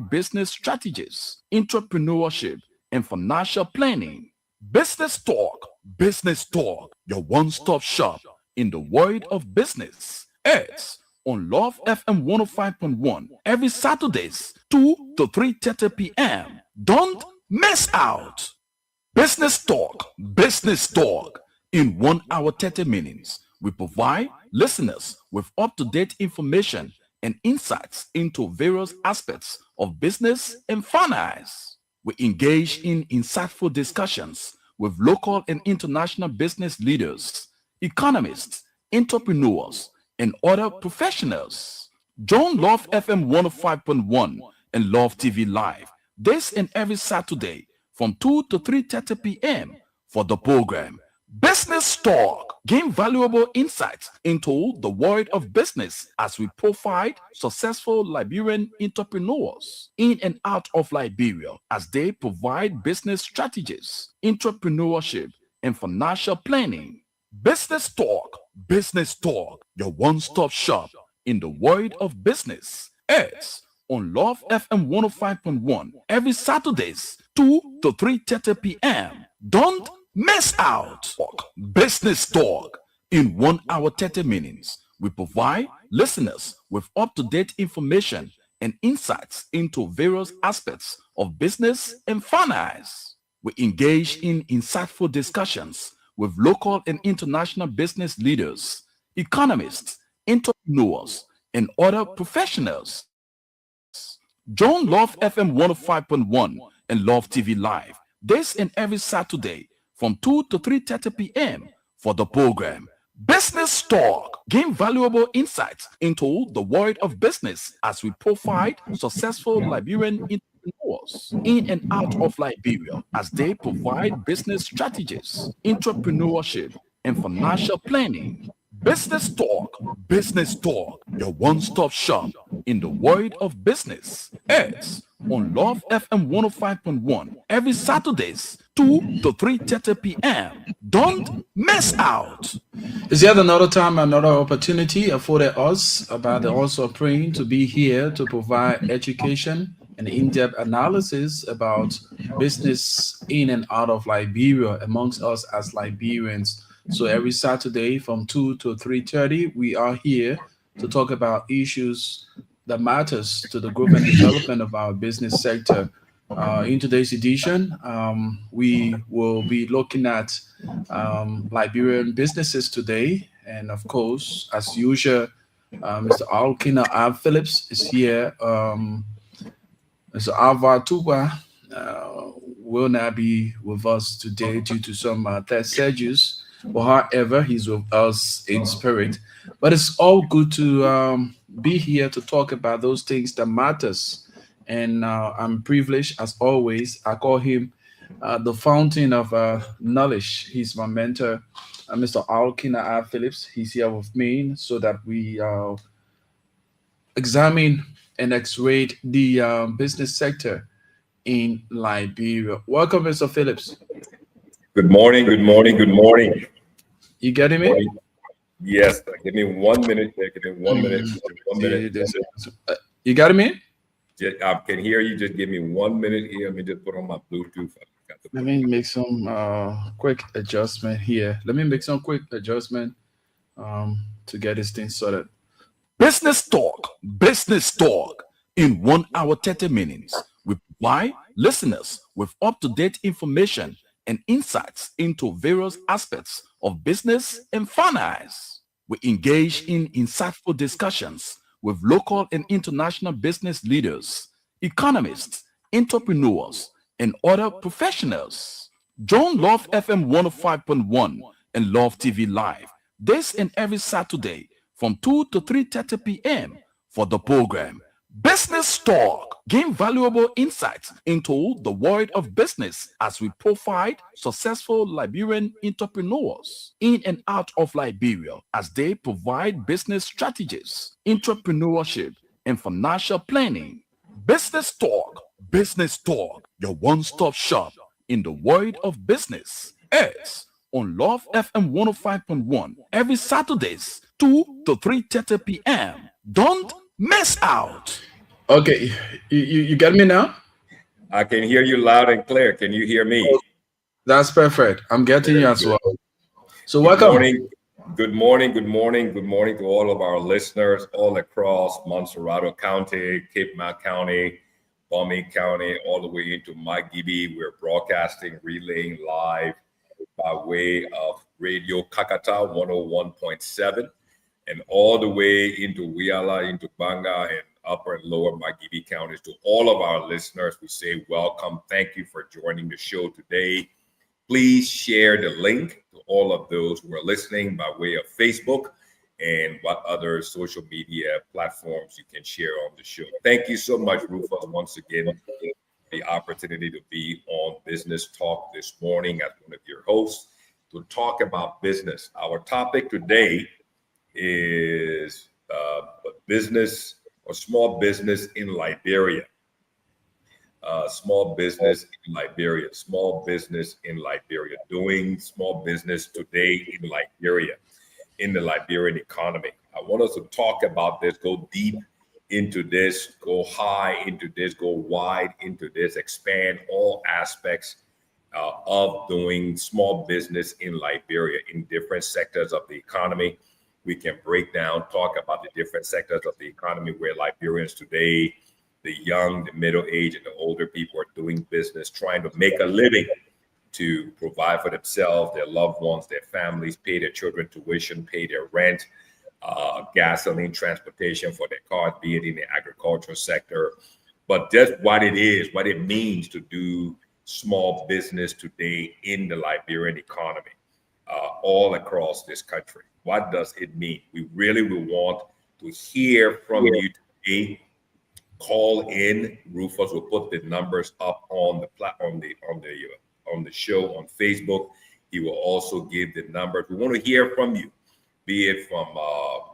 business strategies, entrepreneurship, and financial planning. Business Talk, your one-stop shop in the world of business. It's on Love FM 105.1 every Saturdays, 2 to 3:30 p.m. Don't miss out. Business Talk. In 1 hour 30 minutes, we provide listeners with up-to-date information and insights into various aspects of business and finance. We engage in insightful discussions with local and international business leaders, economists, entrepreneurs, and other professionals. Join Love FM 105.1 and Love TV Live this and every Saturday from 2 to 3:30 p.m. for the program Business Talk. Gain valuable insights into the world of business as we profile successful Liberian entrepreneurs in and out of Liberia as they provide business strategies, entrepreneurship, and financial planning. Business Talk, your one-stop shop in the world of business. It's on Love FM 105.1 every Saturdays, 2 to 3:30 p.m. Don't miss out. Business Talk. In 1 hour 30 minutes, we provide listeners with up-to-date information and insights into various aspects of business and finance. We engage in insightful discussions with local and international business leaders, economists, entrepreneurs, and other professionals. Join Love FM 105.1 and Love TV Live this and every Saturday from 2 to 3:30 p.m. for the program Business Talk. Gain valuable insights into the world of business as we profile successful Liberian entrepreneurs in and out of Liberia as they provide business strategies, entrepreneurship, and financial planning. Business Talk, your one-stop shop in the world of business. It's on Love FM 105.1 every Saturdays, 2 to 3:30 p.m. Don't miss out. Is yet another time, another opportunity afforded us about also praying to be here to provide education and in-depth analysis about business in and out of Liberia amongst us as Liberians. So every Saturday from 2 to 3:30, we are here to talk about issues that matters to the growth and development of our business sector. In today's edition, we will be looking at Liberian businesses today. And of course, as usual, Mr. Alkina R. Phillips is here. Mr. Alvar Tuba will not be with us today due to some test schedules. But however, he's with us in spirit. But it's all good to be here to talk about those things that matters. And I'm privileged, as always. I call him the fountain of knowledge. He's my mentor, Mr. Alkina R. Phillips. He's here with me so that we examine and x-rate the business sector in Liberia. Welcome, Mr. Phillips. Good morning. You getting me? Yes. Give me 1 minute. Give me 1 minute. 1 minute. You got me? I can hear you. Just give me 1 minute here. Let me just put on my Bluetooth. Let me make some quick adjustment here. To get this thing sorted. Business Talk. In 1 hour 30 minutes, we provide listeners with up-to-date information and insights into various aspects of business and finance. We engage in insightful discussions with local and international business leaders, economists, entrepreneurs, and other professionals. Join Love FM 105.1 and Love TV Live this and every Saturday from 2 to 3:30 p.m. for the program Business Talk. Gain valuable insights into the world of business as we profile successful Liberian entrepreneurs in and out of Liberia as they provide business strategies, entrepreneurship, and financial planning. Business Talk, your one-stop shop in the world of business. It's on Love FM 105.1 every Saturdays, 2 to 3:30 p.m. Don't miss out. Okay, you get me now? I can hear you loud and clear. Can you hear me? That's perfect. I'm getting you Very as good. well. So Good welcome. morning. Good morning. Good morning. Good morning to all of our listeners all across Montserrado County, Cape May County, Palm County, all the way into Magidi. We're broadcasting, relaying live by way of Radio Kakata 101.7 and all the way into Wiala, into Banga, and upper and lower Magidi counties. To all of our listeners, we say welcome. Thank you for joining the show today. Please share the link to all of those who are listening by way of Facebook and what other social media platforms you can share on the show. Thank you so much, Rufus, once again, the opportunity to be on Business Talk this morning as one of your hosts to talk about business. Our topic today is business or small business in Liberia. Small business in Liberia, small business in Liberia, doing small business today in Liberia, in the Liberian economy. I want us to talk about this, go deep into this, go high into this, go wide into this, expand all aspects of doing small business in Liberia in different sectors of the economy. We can break down, talk about the different sectors of the economy where Liberians today, the young, the middle age, and the older people are doing business, trying to make a living to provide for themselves, their loved ones, their families, pay their children tuition, pay their rent, gasoline, transportation for their cars, be it in the agricultural sector. But just what it is, what it means to do small business today in the Liberian economy, all across this country. What does it mean? We really will want to hear from you today. Call in. Rufus will put the numbers up on the platform, on the show on Facebook. He will also give the numbers. We want to hear from you, be it from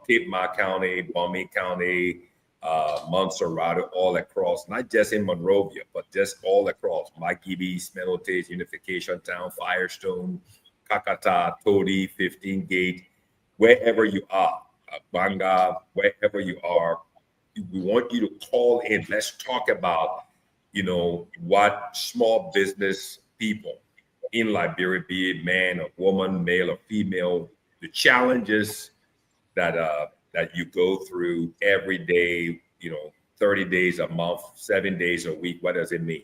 Cape May County, Palm County, Montserrado, all across, not just in Monrovia, but just all across Makibi, Smenotes, Unification Town, Firestone, Kakata, Todi, 15 Gate, wherever you are, Banga, wherever you are, we want you to call in. Let's talk about, what small business people in Liberia, be it man or woman, male or female, the challenges that you go through every day, 30 days a month, 7 days a week. What does it mean?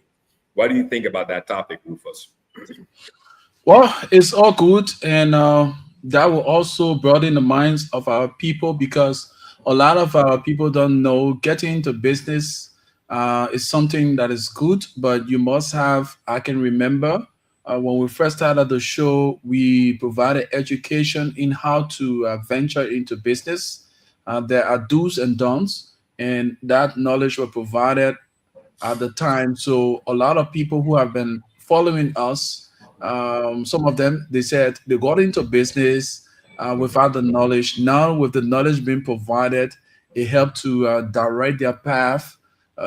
What do you think about that topic, Rufus? Well, it's all good, and that will also broaden the minds of our people because a lot of our people don't know getting into business is something that is good, but you must have. I can remember when we first started the show, we provided education in how to venture into business. There are do's and don'ts, and that knowledge was provided at the time. So a lot of people who have been following us, some of them they said they got into business without the knowledge. Now with the knowledge being provided, it helped to direct their path.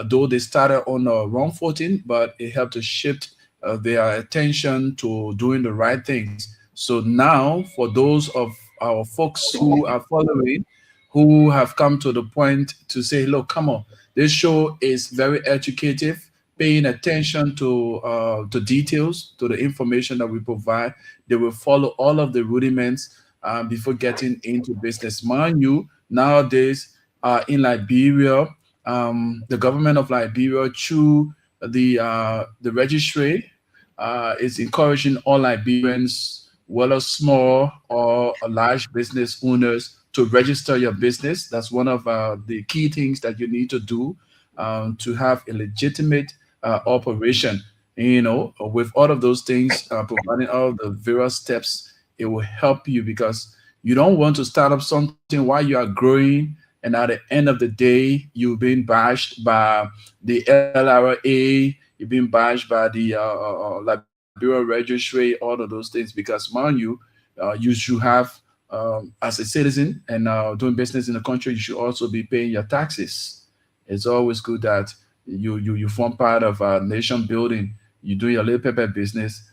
Though they started on a wrong footing, but it helped to shift their attention to doing the right things. So now, for those of our folks who are following, who have come to the point to say, look, come on, this show is very educative, paying attention to details, to the information that we provide. They will follow all of the rudiments before getting into business. Mind you, nowadays in Liberia, the government of Liberia, through the registry, is encouraging all Liberians, whether small or a large business owners, to register your business. That's one of the key things that you need to do to have a legitimate operation. With all of those things, providing all of the various steps, it will help you because you don't want to start up something while you are growing, and at the end of the day, you've been bashed by the LRA, you've been bashed by the Liberia Registry, all of those things. Because, mind you, you should have, as a citizen and doing business in the country, you should also be paying your taxes. It's always good that you form part of a nation building. You do your little pepper business.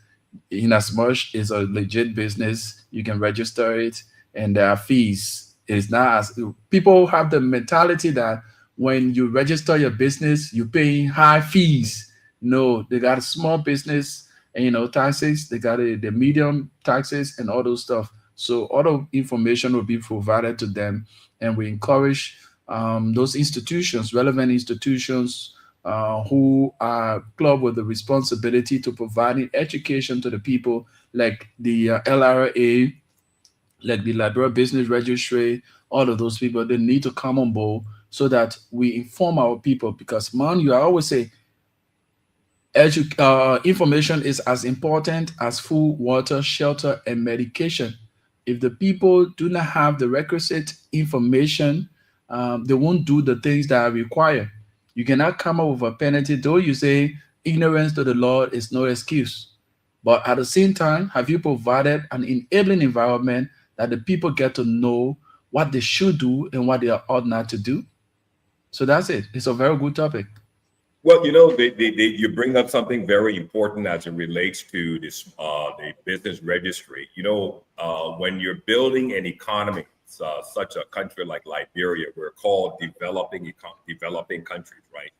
In as much as a legit business, you can register it, and there are fees. It's not as people have the mentality that when you register your business, you're paying high fees. No, they got a small business and taxes. They got the medium taxes and all those stuff. So all the information will be provided to them, and we encourage those institutions, relevant institutions, who are club with the responsibility to providing education to the people, like the LRA, like the Liberia Business Registry, all of those people, they need to come on board so that we inform our people. Because, man, I always say, information is as important as food, water, shelter, and medication. If the people do not have the requisite information, they won't do the things that are required. You cannot come up with a penalty, though you say ignorance to the law is no excuse. But at the same time, have you provided an enabling environment that the people get to know what they should do and what they ought not to do? So that's it. It's a very good topic. Well, you bring up something very important as it relates to this the business registry. When you're building an economy, such a country like Liberia, we're called developing countries, right?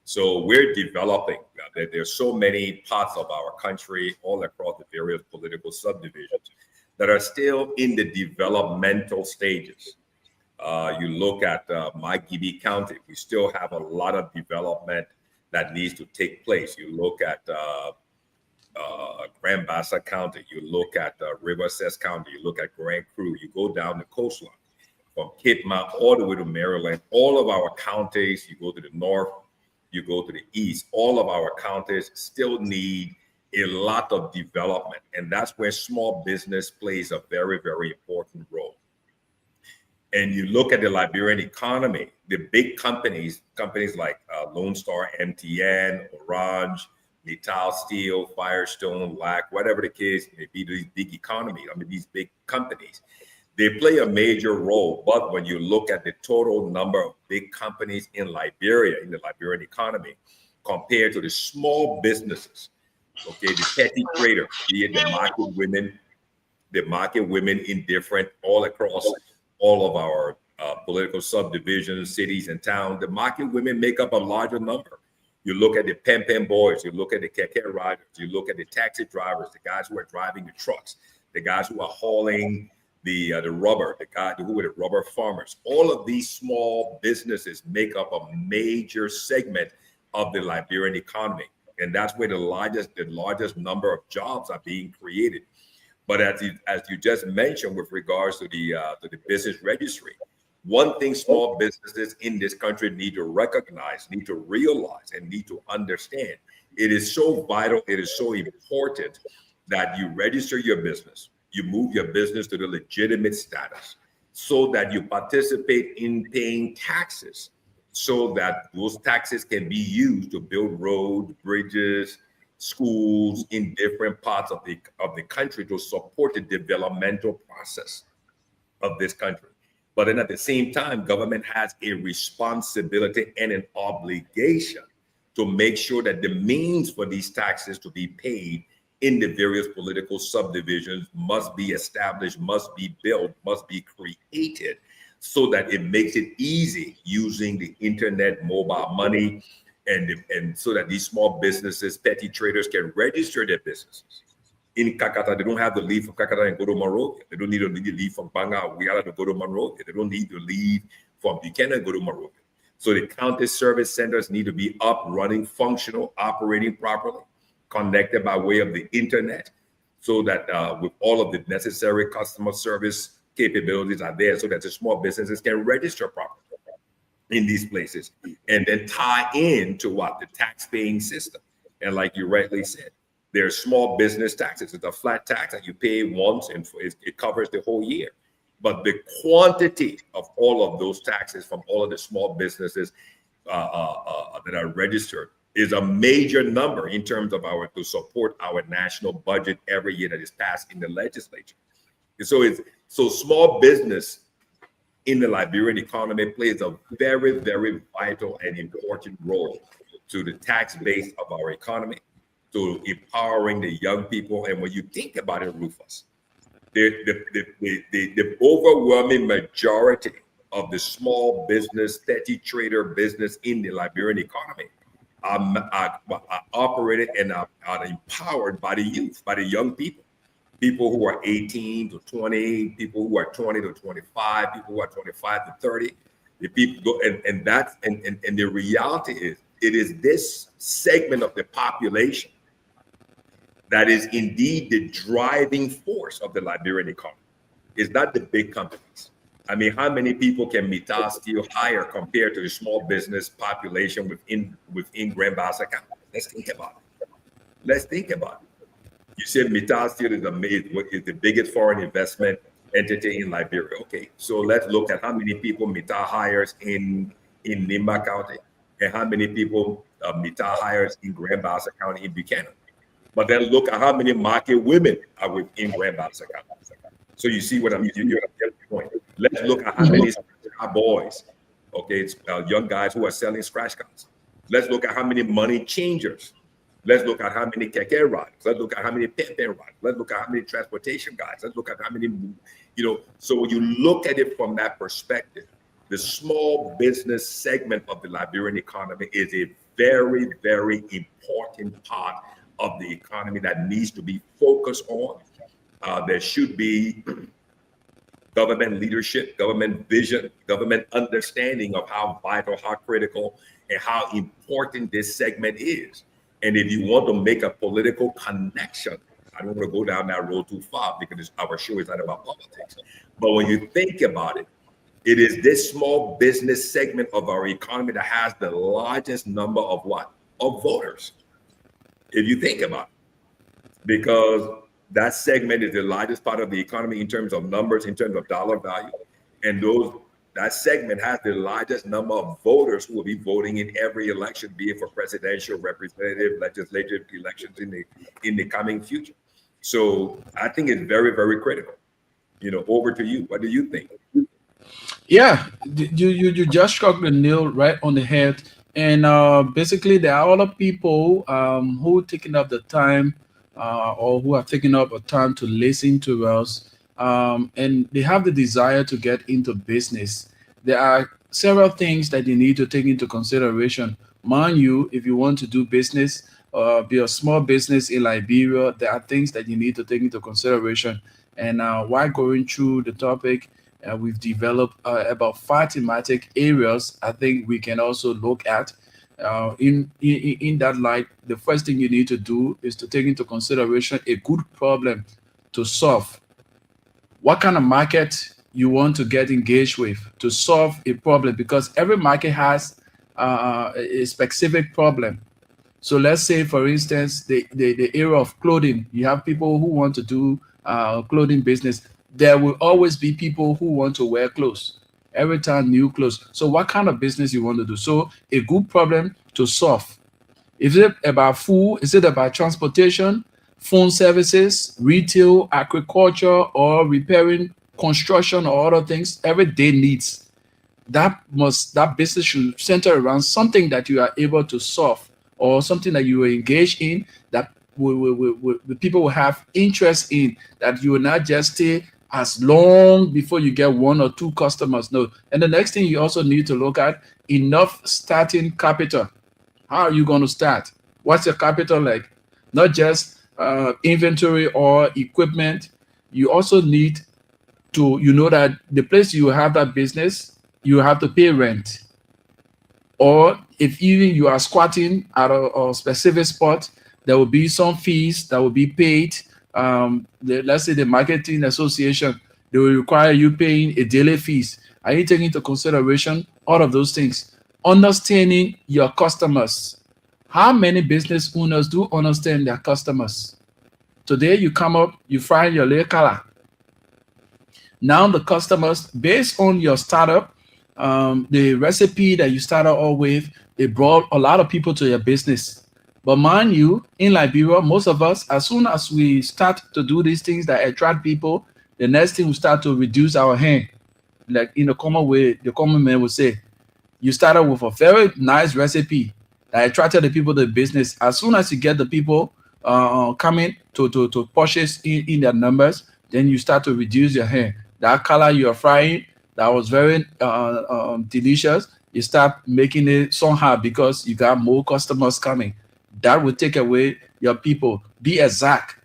So we're developing. There's so many parts of our country, all across the various political subdivisions, that are still in the developmental stages. You look at Maghibie County, we still have a lot of development that needs to take place. You look at Grand Bassa County, you look at Riverside County, you look at Grand Cru, you go down the coastline from Cape Mount all the way to Maryland. All of our counties, you go to the north, you go to the east, all of our counties still need a lot of development. And that's where small business plays a very, very important role. And you look at the Liberian economy, the big companies like Lone Star, MTN, Orange, Mittal Steel, Firestone, LAC, whatever the case may be, these big economies, these big companies, they play a major role. But when you look at the total number of big companies in Liberia, in the Liberian economy, compared to the small businesses, okay, the petty trader, be it the market women in different, all across all of our political subdivisions, cities, and towns, the market women make up a larger number. You look at the pen boys, you look at the keke riders, you look at the taxi drivers, the guys who are driving the trucks, the guys who are hauling the rubber, the guys who are the rubber farmers. All of these small businesses make up a major segment of the Liberian economy, and that's where the largest number of jobs are being created. But as you just mentioned with regards to the business registry, one thing small businesses in this country need to recognize, need to realize, and need to understand, it is so vital, it is so important that you register your business, you move your business to the legitimate status so that you participate in paying taxes, so that those taxes can be used to build roads, bridges, schools in different parts of the country to support the developmental process of this country. But then at the same time, government has a responsibility and an obligation to make sure that the means for these taxes to be paid in the various political subdivisions must be established, must be built, must be created, so that it makes it easy using the internet, mobile money, and so that these small businesses, petty traders, can register their businesses. In Kakata, they don't have to leave from Kakata and go to Monrovia. They don't need to leave from Banga or Guyana to go to Monrovia. They don't need to leave from Buchanan and go to Monrovia. So the county service centers need to be up, running, functional, operating properly, connected by way of the internet, so that with all of the necessary customer service capabilities are there, so that the small businesses can register properly in these places, and then tie into what the tax-paying system. And like you rightly said, there's small business taxes. It's a flat tax that you pay once, and it covers the whole year. But the quantity of all of those taxes from all of the small businesses that are registered is a major number in terms of to support our national budget every year that is passed in the legislature. And so small business in the Liberian economy plays a very, very vital and important role to the tax base of our economy, to empowering the young people. And when you think about it, Rufus, the overwhelming majority of the small business, steady trader business in the Liberian economy are operated and are empowered by the youth, by the young people. People who are 18 to 20, people who are 20 to 25, people who are 25 to 30. The people go and that's and the reality is it is this segment of the population that is indeed the driving force of the Liberian economy. It's not the big companies. I mean, how many people can Mita still hire compared to the small business population within Grand Bassa County? Let's think about it. Let's think about it. You said Mita Steel is the biggest foreign investment entity in Liberia. Okay, so let's look at how many people Mita hires in Nimba County and how many people Mita hires in Grand Bassa County in Buchanan. But then look at how many market women are within Grand Bassa County. So you see what I'm getting point. Let's look at how many boys, okay, it's young guys who are selling scratch cards. Let's look at how many money changers. Let's look at how many keke riders. Let's look at how many pen riders. Let's look at how many transportation guys. Let's look at how many, so when you look at it from that perspective, the small business segment of the Liberian economy is a very, very important part of the economy that needs to be focused on. There should be government leadership, government vision, government understanding of how vital, how critical, and how important this segment is. And if you want to make a political connection, I don't want to go down that road too far because our show is not about politics. But when you think about it, it is this small business segment of our economy that has the largest number of what? Of voters. If you think about it, because that segment is the largest part of the economy in terms of numbers, in terms of dollar value. And that segment has the largest number of voters who will be voting in every election, be it for presidential, representative, legislative elections in the coming future. So I think it's very, very critical. Over to you. What do you think? Yeah, you just struck the nail right on the head. And basically, there are other people who taking up the time or who are taking up a time to listen to us, and they have the desire to get into business. There are several things that you need to take into consideration. Mind you, if you want to do business, be a small business in Liberia, there are things that you need to take into consideration. And while going through the topic, we've developed about 5 thematic areas I think we can also look at. In that light, the first thing you need to do is to take into consideration a good problem to solve. What kind of market you want to get engaged with to solve a problem, because every market has a specific problem. So let's say, for instance, the area of clothing, you have people who want to do clothing business. There will always be people who want to wear clothes. Every time new clothes. So what kind of business you want to do? So a good problem to solve. Is it about food? Is it about transportation, phone services, retail, agriculture, or repairing, construction, or other things? Everyday needs. That business should center around something that you are able to solve, or something that you are engaged in that the people will have interest in, that you will not just stay as long before you get 1 or 2 customers. No. And the next thing you also need to look at, enough starting capital. How are you going to start? What's your capital like? Not just inventory or equipment. You also need to, that the place you have that business, you have to pay rent. Or if even you are squatting at a specific spot, there will be some fees that will be paid. Let's say the marketing association, they will require you paying a daily fees. Are you taking into consideration all of those things? Understanding your customers. How many business owners do understand their customers? Today you come up, you find your little color. Now the customers, based on your startup, the recipe that you started off with, it brought a lot of people to your business. But mind you, in Liberia, most of us, as soon as we start to do these things that attract people, the next thing we start to reduce our hand. Like in a common way, the common man would say, you started with a very nice recipe that attracted the people to the business. As soon as you get the people coming to purchase in their numbers, then you start to reduce your hand. That color you are frying, that was very delicious, you start making it somehow because you got more customers coming. That will take away your people. Be exact.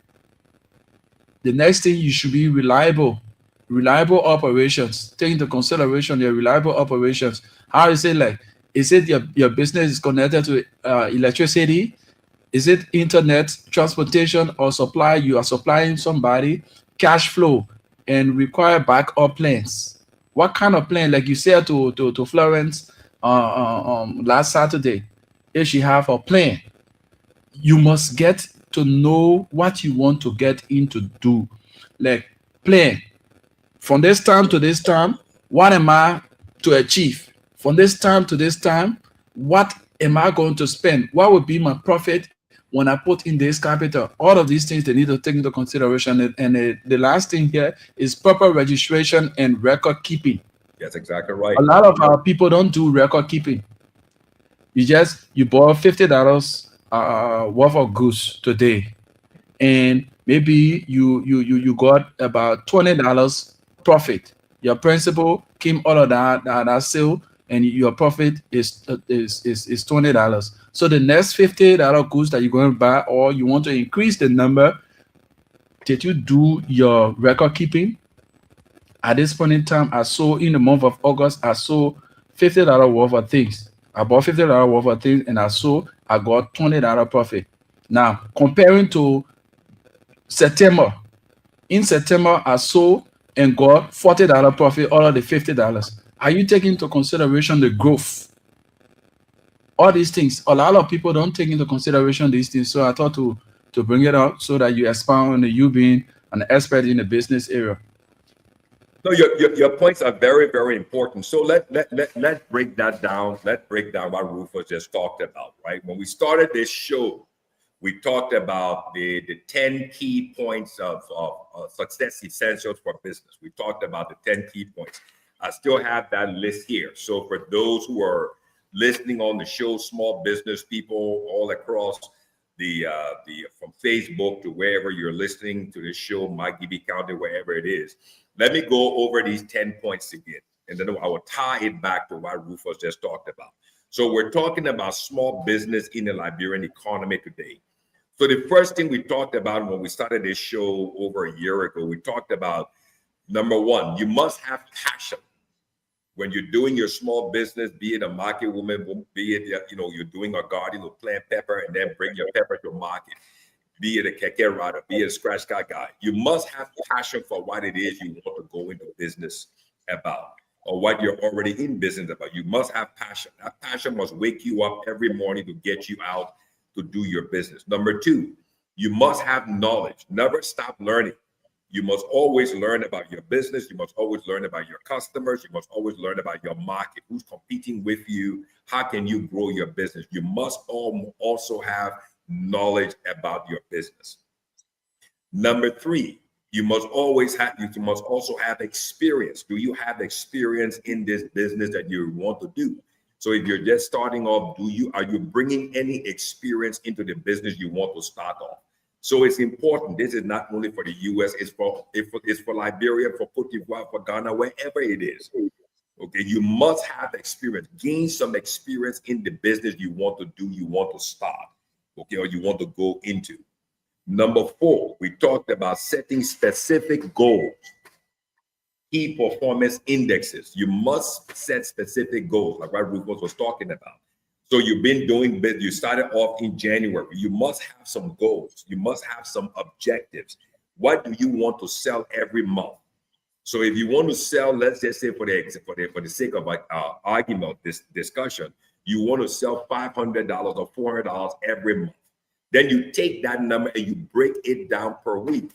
The next thing, you should be reliable. Reliable operations. Take into consideration your reliable operations. How is it like? Is it your business is connected to electricity? Is it internet, transportation, or supply? You are supplying somebody, cash flow, and require backup plans. What kind of plan? Like you said to Florence last Saturday, if she have a plan, you must get to know what you want to get into do. Like plan from this time to this time, what am I to achieve? From this time to this time, what am I going to spend? What would be my profit when I put in this capital? All of these things they need to take into consideration. And the last thing here is proper registration and record keeping. That's exactly right. A lot of our people don't do record keeping. You bought $50 worth of goods today, and maybe you got about $20 profit. Your principal came out of that sale, and your profit is $20. So the next $50 goods that you're going to buy, or you want to increase the number, did you do your record keeping? At this point in time, I sold in the month of August, I sold $50 worth of things. I bought $50 worth of things, and I got $20 profit. Now, comparing to September, in September, I sold and got $40 profit out of the $50. Are you taking into consideration the growth? All these things, a lot of people don't take into consideration these things. So I thought to bring it up so that you expound on you being an expert in the business area. No, your points are very, very important. So let's break that down. Let's break down what Rufus just talked about, right? When we started this show, we talked about the 10 key points of success essentials for business. We talked about the 10 key points. I still have that list here. So for those who are listening on the show, small business people all across the from Facebook to wherever you're listening to this show, Maggie County, wherever it is, let me go over these 10 points again, and then I will tie it back to what Rufus just talked about. So we're talking about small business in the Liberian economy today. So the first thing we talked about when we started this show over a year ago, we talked about, number one, you must have passion. When you're doing your small business, be it a market woman, be it, you're doing a garden or plant pepper and then bring your pepper to market, be it a keke rider, be it a scratch car guy, you must have passion for what it is you want to go into business about, or what you're already in business about. You must have passion. That passion must wake you up every morning to get you out to do your business. Number two, you must have knowledge. Never stop learning. You must always learn about your business. You must always learn about your customers. You must always learn about your market, who's competing with you, how can you grow your business. You must also have knowledge about your business. Number three, you must also have experience. Do you have experience in this business that you want to do? So if you're just starting off, are you bringing any experience into the business you want to start off? So it's important. This is not only for the US, it's for Liberia, for Cote d'Ivoire, for Ghana, wherever it is. Okay, you must have experience. Gain some experience in the business you want to do, you want to start, okay, or you want to go into. Number four, we talked about setting specific goals. Key performance indexes. You must set specific goals, like what Rufus was talking about. So you've been doing business, you started off in January. You must have some goals. You must have some objectives. What do you want to sell every month? So if you want to sell, let's just say for the sake of argument, this discussion, you want to sell $500 or $400 every month. Then you take that number and you break it down per week.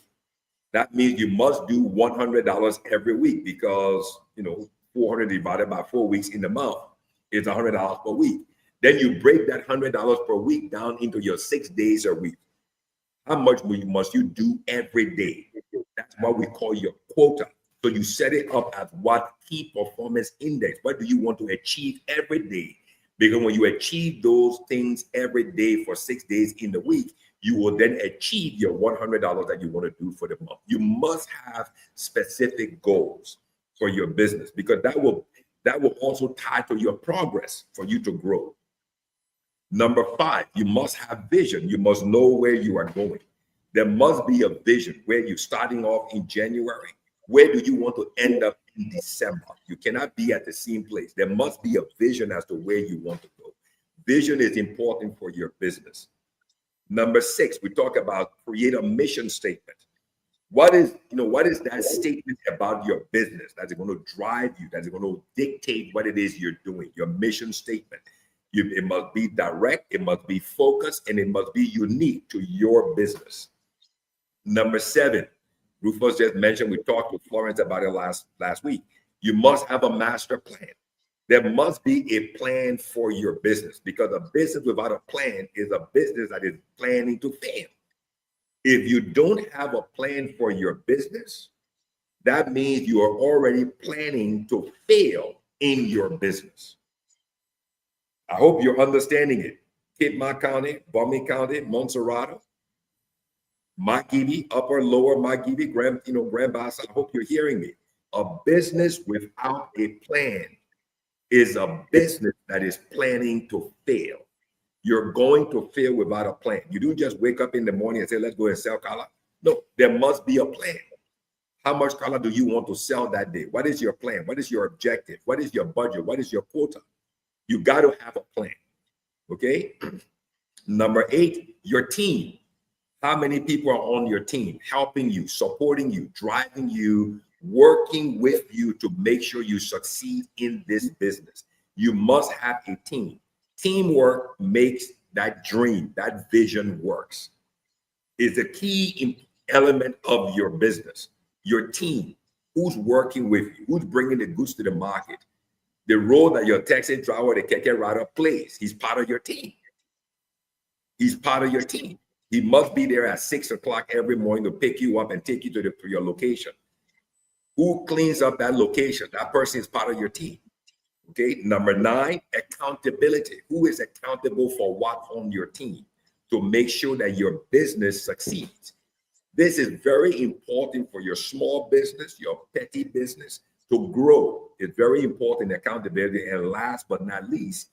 That means you must do $100 every week, because 400 divided by 4 weeks in the month is $100 per week. Then you break that $100 per week down into your 6 days a week. How much must you do every day? That's what we call your quota. So you set it up as what key performance index. What do you want to achieve every day? Because when you achieve those things every day for 6 days in the week, you will then achieve your $100 that you want to do for the month. You must have specific goals. for your business, because that will also tie to your progress for you to grow. Number 5, you must have vision. You must know where you are going. There must be a vision. Where you're starting off in January, where do you want to end up in December? You cannot be at the same place. There must be a vision as to where you want to go. Vision is important for your business. Number 6, we talk about create a mission statement. What is that statement about your business that's going to drive you, that's going to dictate what it is you're doing? Your mission statement. It must be direct, it must be focused, and it must be unique to your business. Number 7, Rufus just mentioned, we talked with Florence about it last week. You must have a master plan. There must be a plan for your business, because a business without a plan is a business that is planning to fail. If you don't have a plan for your business, that means you are already planning to fail in your business. I hope you're understanding it. Piedmont County, Bummy County, Montserrat, Makibi, Upper, Lower Makibi, Grand Bassa. I hope you're hearing me. A business without a plan is a business that is planning to fail. You're going to fail without a plan. You don't just wake up in the morning and say, let's go and sell color. No, there must be a plan. How much color do you want to sell that day? What is your plan? What is your objective? What is your budget? What is your quota? You got to have a plan. Okay. Number 8, your team. How many people are on your team, helping you, supporting you, driving you, working with you to make sure you succeed in this business? You must have a team. Teamwork makes that dream, that vision works. It's a key element of your business. Your team, who's working with you, who's bringing the goods to the market. The role that your taxi driver, the keke rider plays, he's part of your team. He's part of your team. He must be there at 6 o'clock every morning to pick you up and take you to your location. Who cleans up that location? That person is part of your team. Okay. Number 9, accountability. Who is accountable for what on your team to make sure that your business succeeds? This is very important for your small business, your petty business to grow. It's very important, accountability. And last but not least,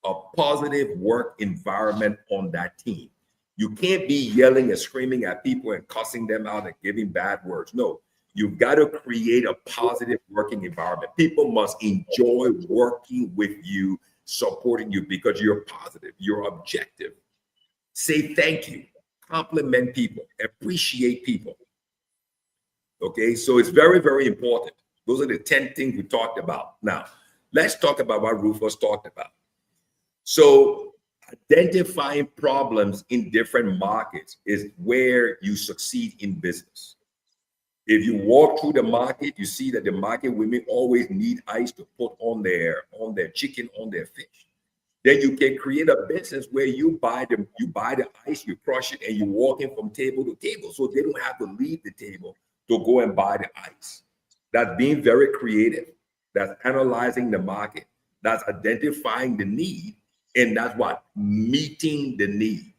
a positive work environment on that team. You can't be yelling and screaming at people and cussing them out and giving bad words. No, you've got to create a positive working environment. People must enjoy working with you, supporting you, because you're positive, you're objective. Say thank you, compliment people, appreciate people. Okay, so it's very, very important. Those are the 10 things we talked about. Now, let's talk about what Rufus talked about. So identifying problems in different markets is where you succeed in business. If you walk through the market, you see that the market women always need ice to put on their chicken, on their fish. Then you can create a business where you buy the ice, you crush it, and you walk in from table to table, so they don't have to leave the table to go and buy the ice. That's being very creative. That's analyzing the market. That's identifying the need. And that's what? Meeting the need.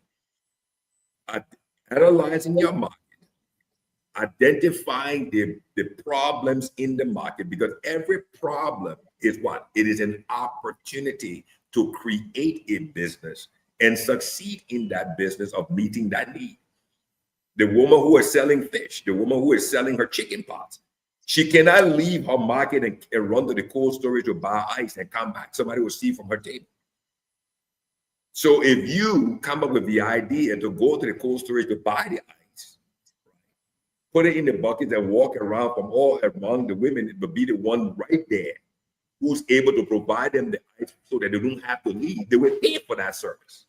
Analyzing your market. Identifying the problems in the market, because every problem is what? It is an opportunity to create a business and succeed in that business of meeting that need. The woman who is selling fish, the woman who is selling her chicken pots, she cannot leave her market and run to the cold storage to buy ice and come back. Somebody will see from her table. So if you come up with the idea to go to the cold storage to buy the ice, put it in the buckets and walk around from all among the women, it will be the one right there who's able to provide them the ice so that they don't have to leave. They will pay for that service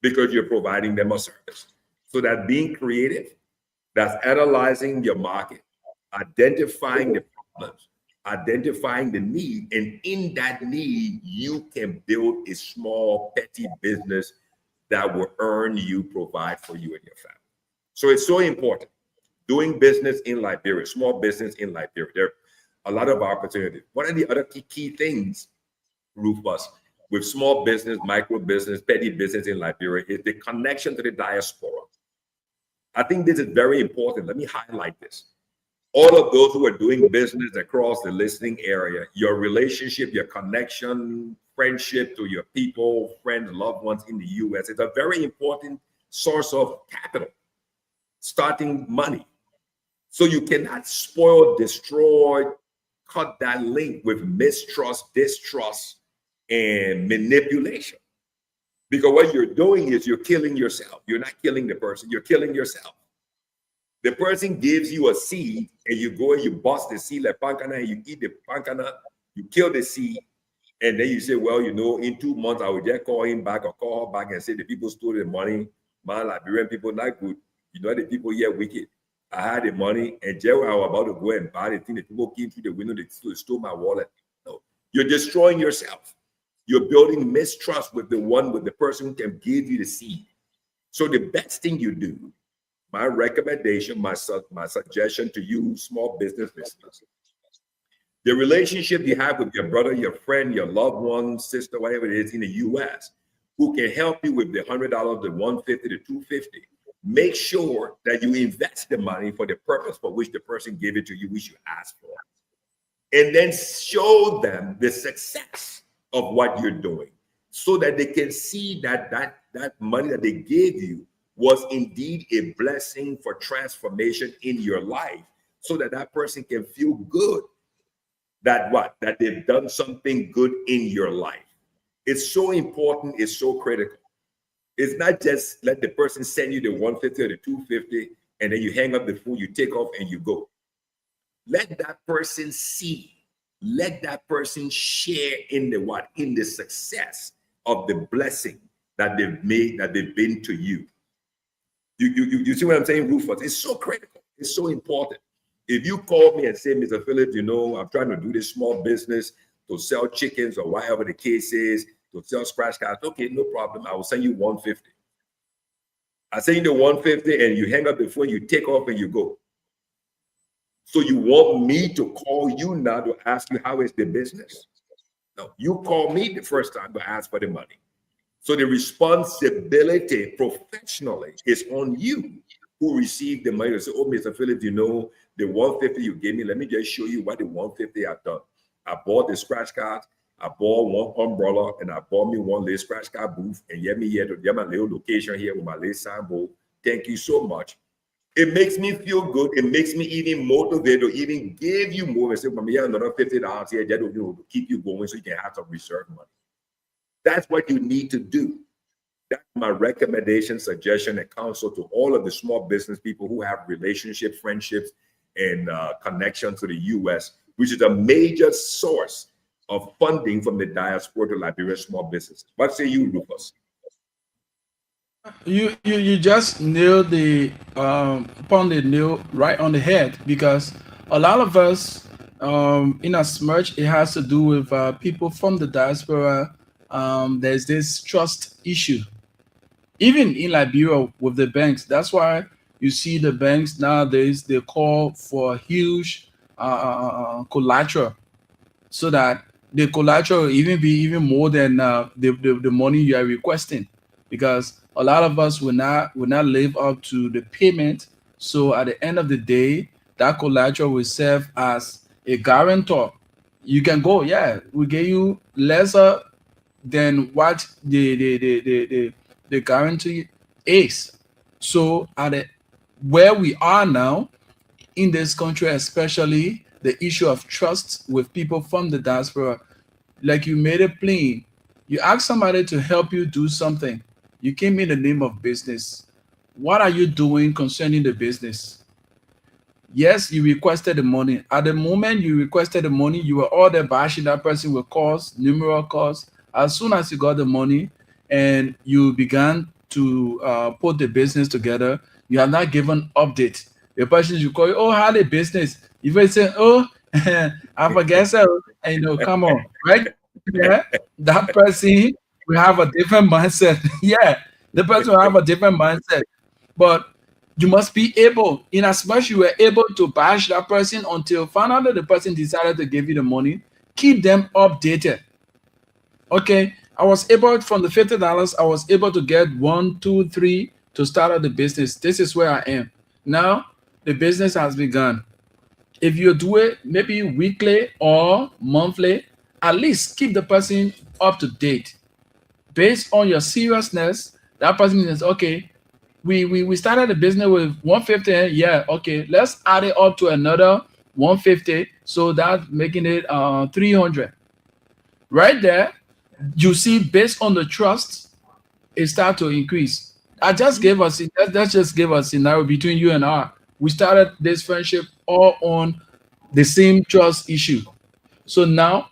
because you're providing them a service. So that's being creative, that's analyzing your market, identifying the problems, identifying the need, and in that need, you can build a small, petty business that will earn you, provide for you and your family. So it's so important. Doing business in Liberia, small business in Liberia, there are a lot of opportunities. One of the other key things, Rufus, with small business, micro business, petty business in Liberia is the connection to the diaspora. I think this is very important. Let me highlight this. all of those who are doing business across the listening area, your relationship, your connection, friendship to your people, friends, loved ones in the US is a very important source of capital, starting money. So you cannot spoil, destroy, cut that link with mistrust, distrust, and manipulation. Because what you're doing is you're killing yourself. You're not killing the person, you're killing yourself. The person gives you a seed and you go and you bust the seed like pancana and you eat the pancana, you kill the seed, and then you say, well, you know, in 2 months I will just call him back or call her back and say the people stole the money. Man, Liberian people not good. You know, the people here wicked. I had the money and just when I was about to go and buy the thing, the people came through the window, they stole my wallet. No, you're destroying yourself. You're building mistrust with the person who can give you the seed. So the best thing you do, my recommendation, my suggestion to you, small business listeners, the relationship you have with your brother, your friend, your loved one, sister, whatever it is in the US, who can help you with the $100, the $150, the $250, make sure that you invest the money for the purpose for which the person gave it to you, which you asked for. And then show them the success of what you're doing so that they can see that that money that they gave you was indeed a blessing for transformation in your life, so that that person can feel good that they've done something good in your life. It's so important, it's so critical. It's not just let the person send you the 150 or the 250 and then you hang up the phone, you take off and you go. Let that person see, let that person share in the success of the blessing that they've made, that they've been to you. You see what I'm saying, Rufus? It's so critical. It's so important. If you call me and say, Mr. Phillips, you know, I'm trying to do this small business to sell chickens or whatever the case is, to sell scratch cards, okay, no problem. I will send you 150. I send you the 150 and you hang up the phone, you take off and you go. So you want me to call you now to ask you how is the business? No, you call me the first time to ask for the money. So the responsibility professionally is on you who received the money to say, oh, Mr. Phillips, you know, the 150 you gave me, let me just show you what the 150 I've done. I bought the scratch cards, I bought one umbrella, and I bought me one little scratch card booth, and get me here to get my little location here with my little signboard. Thank you so much. It makes me feel good. It makes me even motivated to even give you more and say, well, yeah, another $50 here, just to keep you going so you can have some reserve money. That's what you need to do. That's my recommendation, suggestion, and counsel to all of the small business people who have relationships, friendships, and connections to the U.S., which is a major source of funding from the diaspora to Liberian small businesses. What say you, Rufus? You just nailed the upon the nail right on the head, because a lot of us, in as much it has to do with people from the diaspora, there's this trust issue. Even in Liberia with the banks, that's why you see the banks nowadays, they call for huge collateral, so that the collateral will even be even more than the money you are requesting, because a lot of us will not live up to the payment. So at the end of the day, that collateral will serve as a guarantor. You can go, yeah, we give you lesser than what the guarantee is. So where we are now in this country, especially the issue of trust with people from the diaspora, like you made it plain. You ask somebody to help you do something. You came in the name of business. What are you doing concerning the business? Yes, you requested the money. At the moment you requested the money, you were all there bashing that person with calls, numerous calls. As soon as you got the money and you began to put the business together, you have not given update. The person you call you, oh, how the business? You will say, oh, I forget so, and come on, right? Yeah, that person will have a different mindset. Yeah, the person will have a different mindset. But you must be able, in as much you were able to bash that person until finally the person decided to give you the money, keep them updated. Okay, I was able, from the $50, I was able to get 1, 2, 3 to start out the business. This is where I am. Now, the business has begun. If you do it maybe weekly or monthly, at least keep the person up to date. Based on your seriousness, that person is okay. We started the business with 150. Yeah, okay. Let's add it up to another 150. So that's making it 300. Right there, you see, based on the trust, it start to increase. I just gave us that just gave us a scenario between you and I. We started this friendship all on the same trust issue. So now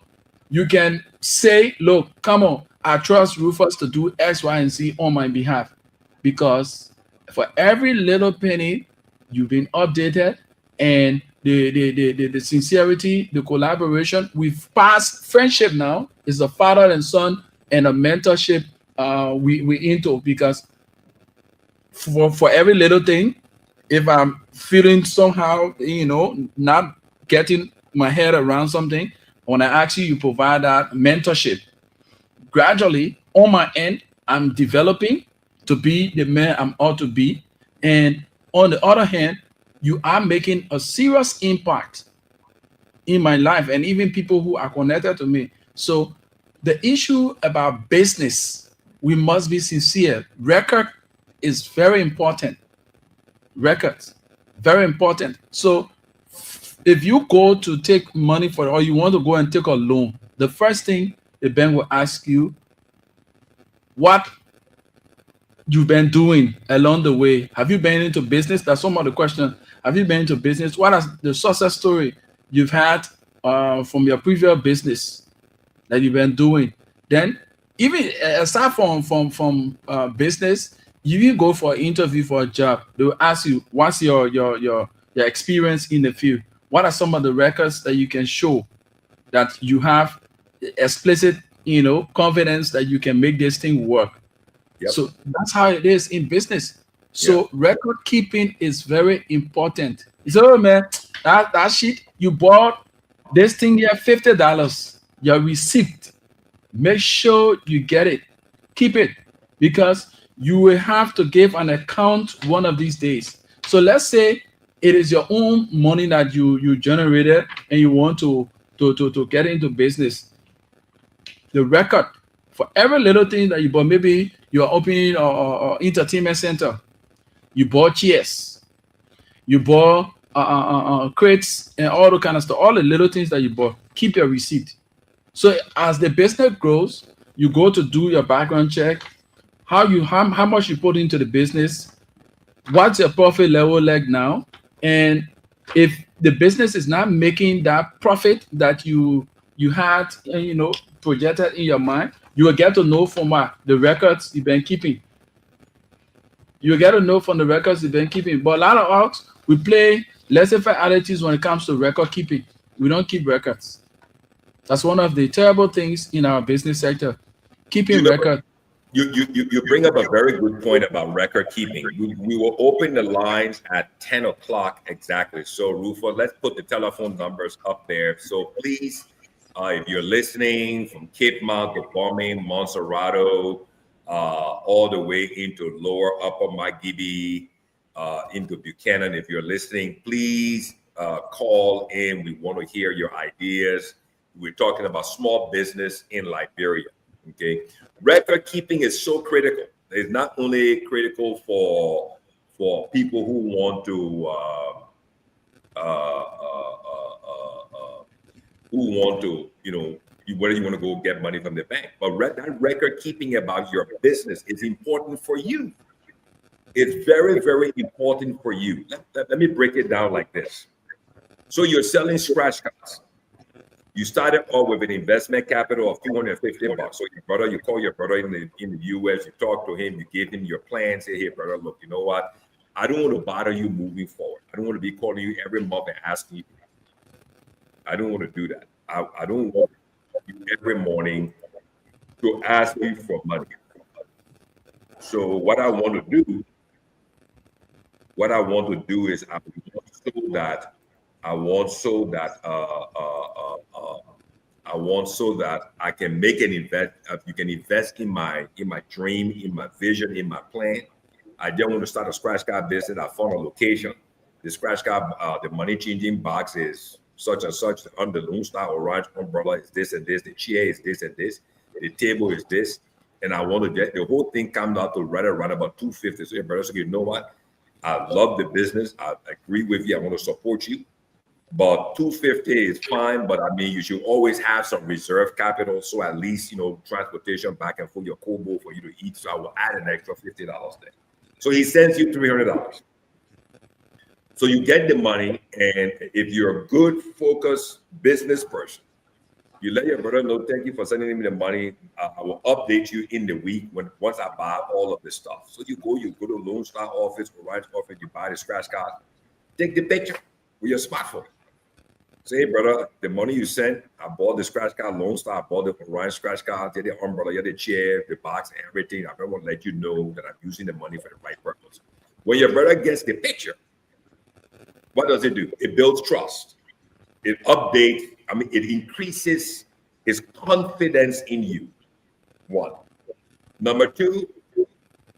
you can say, look, come on, I trust Rufus to do X, Y, and Z on my behalf. Because for every little penny, you've been updated, and the sincerity, the collaboration, we've passed friendship now. Is a father and son and a mentorship we into, because for every little thing, if I'm feeling somehow, not getting my head around something, when I ask you, you provide that mentorship. Gradually, on my end, I'm developing to be the man I'm ought to be. And on the other hand, you are making a serious impact in my life and even people who are connected to me. So the issue about business, we must be sincere. Record is very important. Records, very important. So if you go to take money for, or you want to go and take a loan, the first thing the bank will ask you, what you've been doing along the way. Have you been into business? That's some of the questions. Have you been into business? What is the success story you've had from your previous business that you've been doing? Then, even aside from business, you go for an interview for a job. They will ask you, what's your experience in the field? What are some of the records that you can show that you have explicit, confidence that you can make this thing work? Yep. So that's how it is in business. So record keeping is very important. It's oh man, that shit you bought this thing here $50. Your receipt, make sure you get it. Keep it, because you will have to give an account one of these days. So let's say it is your own money that you generated and you want to get into business. The record for every little thing that you bought, maybe you're opening a entertainment center, you bought chairs, you bought crates and all the kind of stuff, all the little things that you bought, keep your receipt. So as the business grows, you go to do your background check, how much you put into the business, what's your profit level like now, and if the business is not making that profit that you had projected in your mind, you will get to know from the records you've been keeping. You will get to know from the records you've been keeping. But a lot of us, we play laissez-faire attitudes when it comes to record keeping. We don't keep records. That's one of the terrible things in our business sector. Keeping records. You bring up a very good point about record keeping. We will open the lines at 10 o'clock exactly. So Rufo, let's put the telephone numbers up there. So please, if you're listening from Cape Mount to Balmain, Montserrado, all the way into lower upper Magidi, into Buchanan, if you're listening, please call in. We want to hear your ideas. We're talking about small business in Liberia. Okay, record keeping is so critical. It's not only critical for people who want to whether you want to go get money from the bank, but that record keeping about your business is important for you. It's very, very important for you. Let me break it down like this. So you're selling scratch cards. You started off with an investment capital of $250. So you call your brother in the US, you talk to him, you give him your plan, say, hey, brother, look, you know what? I don't want to bother you moving forward. I don't want to be calling you every month and asking you. I don't want to do that. I don't want you every morning to ask me for money. So what I want to do is I want so that I can make an invest. You can invest in my dream, in my vision, in my plan. I don't want to start a scratch card business. I found a location. the scratch card, the money changing box is such and such. On the Lone Star Orange umbrella is this and this. The chair is this and this. The table is this. And I want to get the whole thing comes out to right around about 250. So your brother said, you know what? I love the business. I agree with you. I want to support you. But 250 is fine. But I mean, you should always have some reserve capital. So at least, you know, transportation back and forth, your Kobo for you to eat. So I will add an extra $50 there. So he sends you $300. So you get the money. And if you're a good, focused business person, you let your brother know, thank you for sending me the money. I will update you in the week once I buy all of this stuff. So you go to Lone Star office or Ryan's office, you buy the scratch card, take the picture with your smartphone. Say, hey, brother, the money you sent, I bought the scratch card, Lone Star, I bought the Ryan scratch card, the umbrella, the chair, the box, everything. I want to let you know that I'm using the money for the right purpose. When your brother gets the picture, what does it do? It builds trust. It updates. I mean, it increases his confidence in you. One. Number two,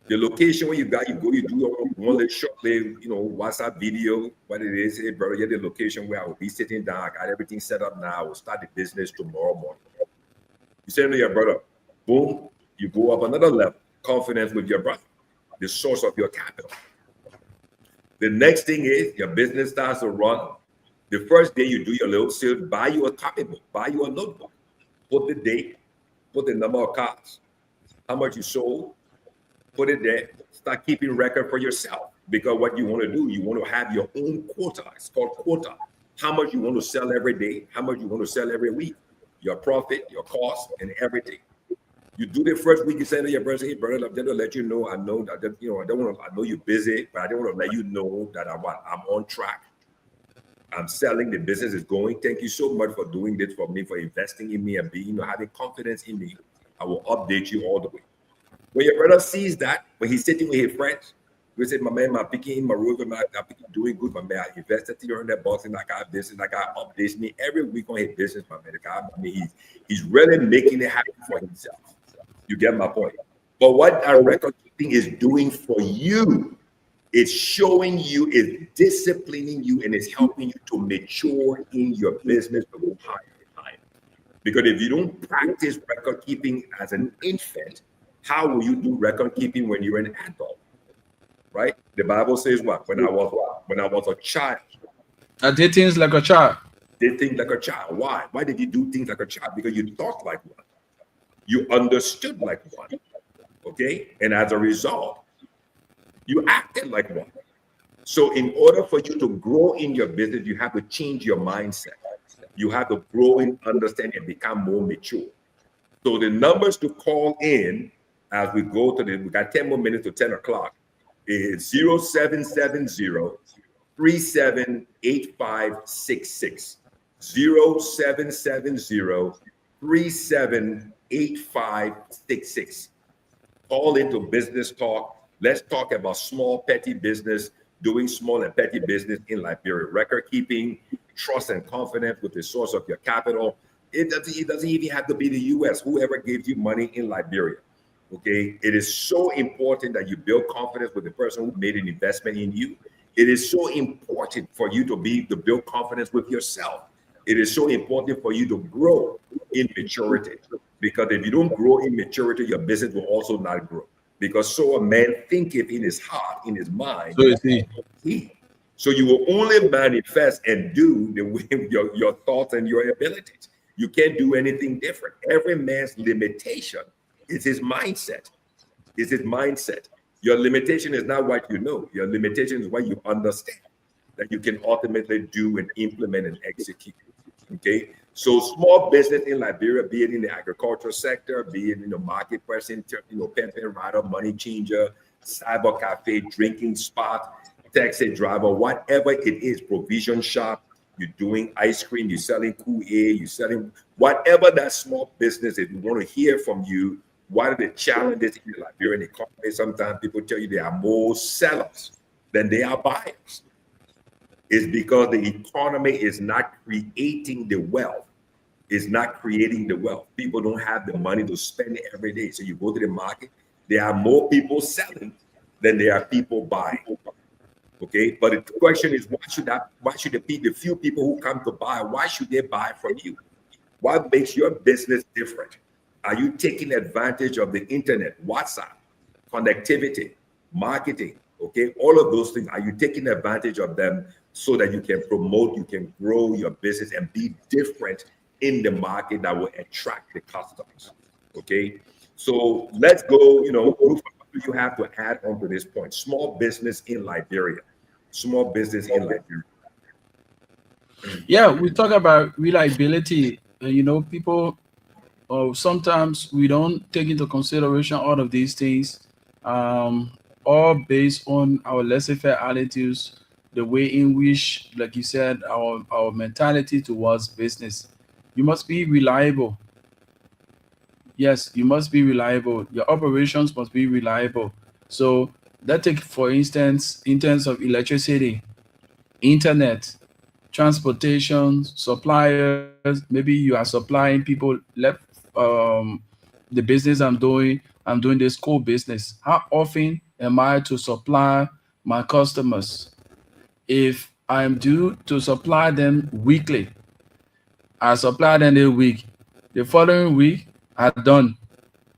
the location where you go, you do one little short, WhatsApp video, what it is. Hey, brother, you're the location where I will be sitting down. I got everything set up now. I will start the business tomorrow morning. You say to your brother, boom, you go up another level. Confidence with your brother, the source of your capital. The next thing is your business starts to run. The first day you do your little sale, buy you a copybook, buy you a notebook, put the date, put the number of cards, how much you sold, put it there, start keeping record for yourself. Because what you want to do, you want to have your own quota. It's called quota. How much you want to sell every day, how much you want to sell every week, your profit, your cost, and everything. You do the first week, you say to your brother, hey, brother, I'm just to let you know, I know that, I know you're busy, but I don't want to let you know that I'm on track. I'm selling, the business is going. Thank you so much for doing this for me, for investing in me and being, having confidence in me. I will update you all the way. When your brother sees that, when he's sitting with his friends, we say, my man, I'm picking my road, I'm doing good, my man. I invested $300 and I got this, and I got updates me every week on his business, my man. He's really making it happen for himself. You get my point. But what our record keeping is doing for you, it's showing you, it's disciplining you, and it's helping you to mature in your business to go higher and higher. Because if you don't practice record keeping as an infant, how will you do record keeping when you're an adult? Right? The Bible says what? When I was a child, I did things like a child. Did things like a child. Why? Why did you do things like a child? Because you thought like one. You understood like one. Okay? And as a result, you acted like one. So in order for you to grow in your business, you have to change your mindset. You have to grow and understand and become more mature. So the numbers to call in as we go to we got 10 more minutes to 10 o'clock, is 0770-378566. 0770-378566. Call into Business Talk. Let's talk about small, petty business, doing small and petty business in Liberia. Record keeping, trust and confidence with the source of your capital. It doesn't even have to be the U.S. Whoever gave you money in Liberia. Okay, it is so important that you build confidence with the person who made an investment in you. It is so important for you to build confidence with yourself. It is so important for you to grow in maturity, because if you don't grow in maturity, your business will also not grow. Because so a man thinketh in his heart, in his mind, so is he. So you will only manifest and do the way your thoughts and your abilities. You can't do anything different. Every man's limitation is his mindset. Is his mindset. Your limitation is not what you know. Your limitation is what you understand that you can ultimately do and implement and execute. Okay. So small business in Liberia, be it in the agricultural sector, be it in the market person, pimping rider, money changer, cyber cafe, drinking spot, taxi driver, whatever it is, provision shop, you're doing ice cream, you're selling Kool Aid, you're selling whatever that small business is. We want to hear from you. What are the challenges in the Liberian economy? Sometimes people tell you there are more sellers than they are buyers. It's because the economy is not creating the wealth. It's not creating the wealth. People don't have the money to spend it every day. So you go to the market, there are more people selling than there are people buying. Okay, but the question is, why should the few people who come to buy, why should they buy from you? What makes your business different? Are you taking advantage of the internet, WhatsApp, connectivity, marketing? Okay, all of those things. Are you taking advantage of them so that you can promote, you can grow your business and be different in the market that will attract the customers? Okay, so let's go. What do you have to add on to this point? Small business in Liberia. Small business in Liberia. Yeah, we talk about reliability. People, sometimes we don't take into consideration all of these things, um, all based on our laissez-faire attitudes, the way in which, like you said, our mentality towards business. You must be reliable. Yes, you must be reliable. Your operations must be reliable. So that take, for instance, in terms of electricity, internet, transportation, suppliers. Maybe you are supplying people left, um, the business I'm doing this core business. How often am I to supply my customers? If I'm due to supply them weekly, I supply them a week. The following week, I done.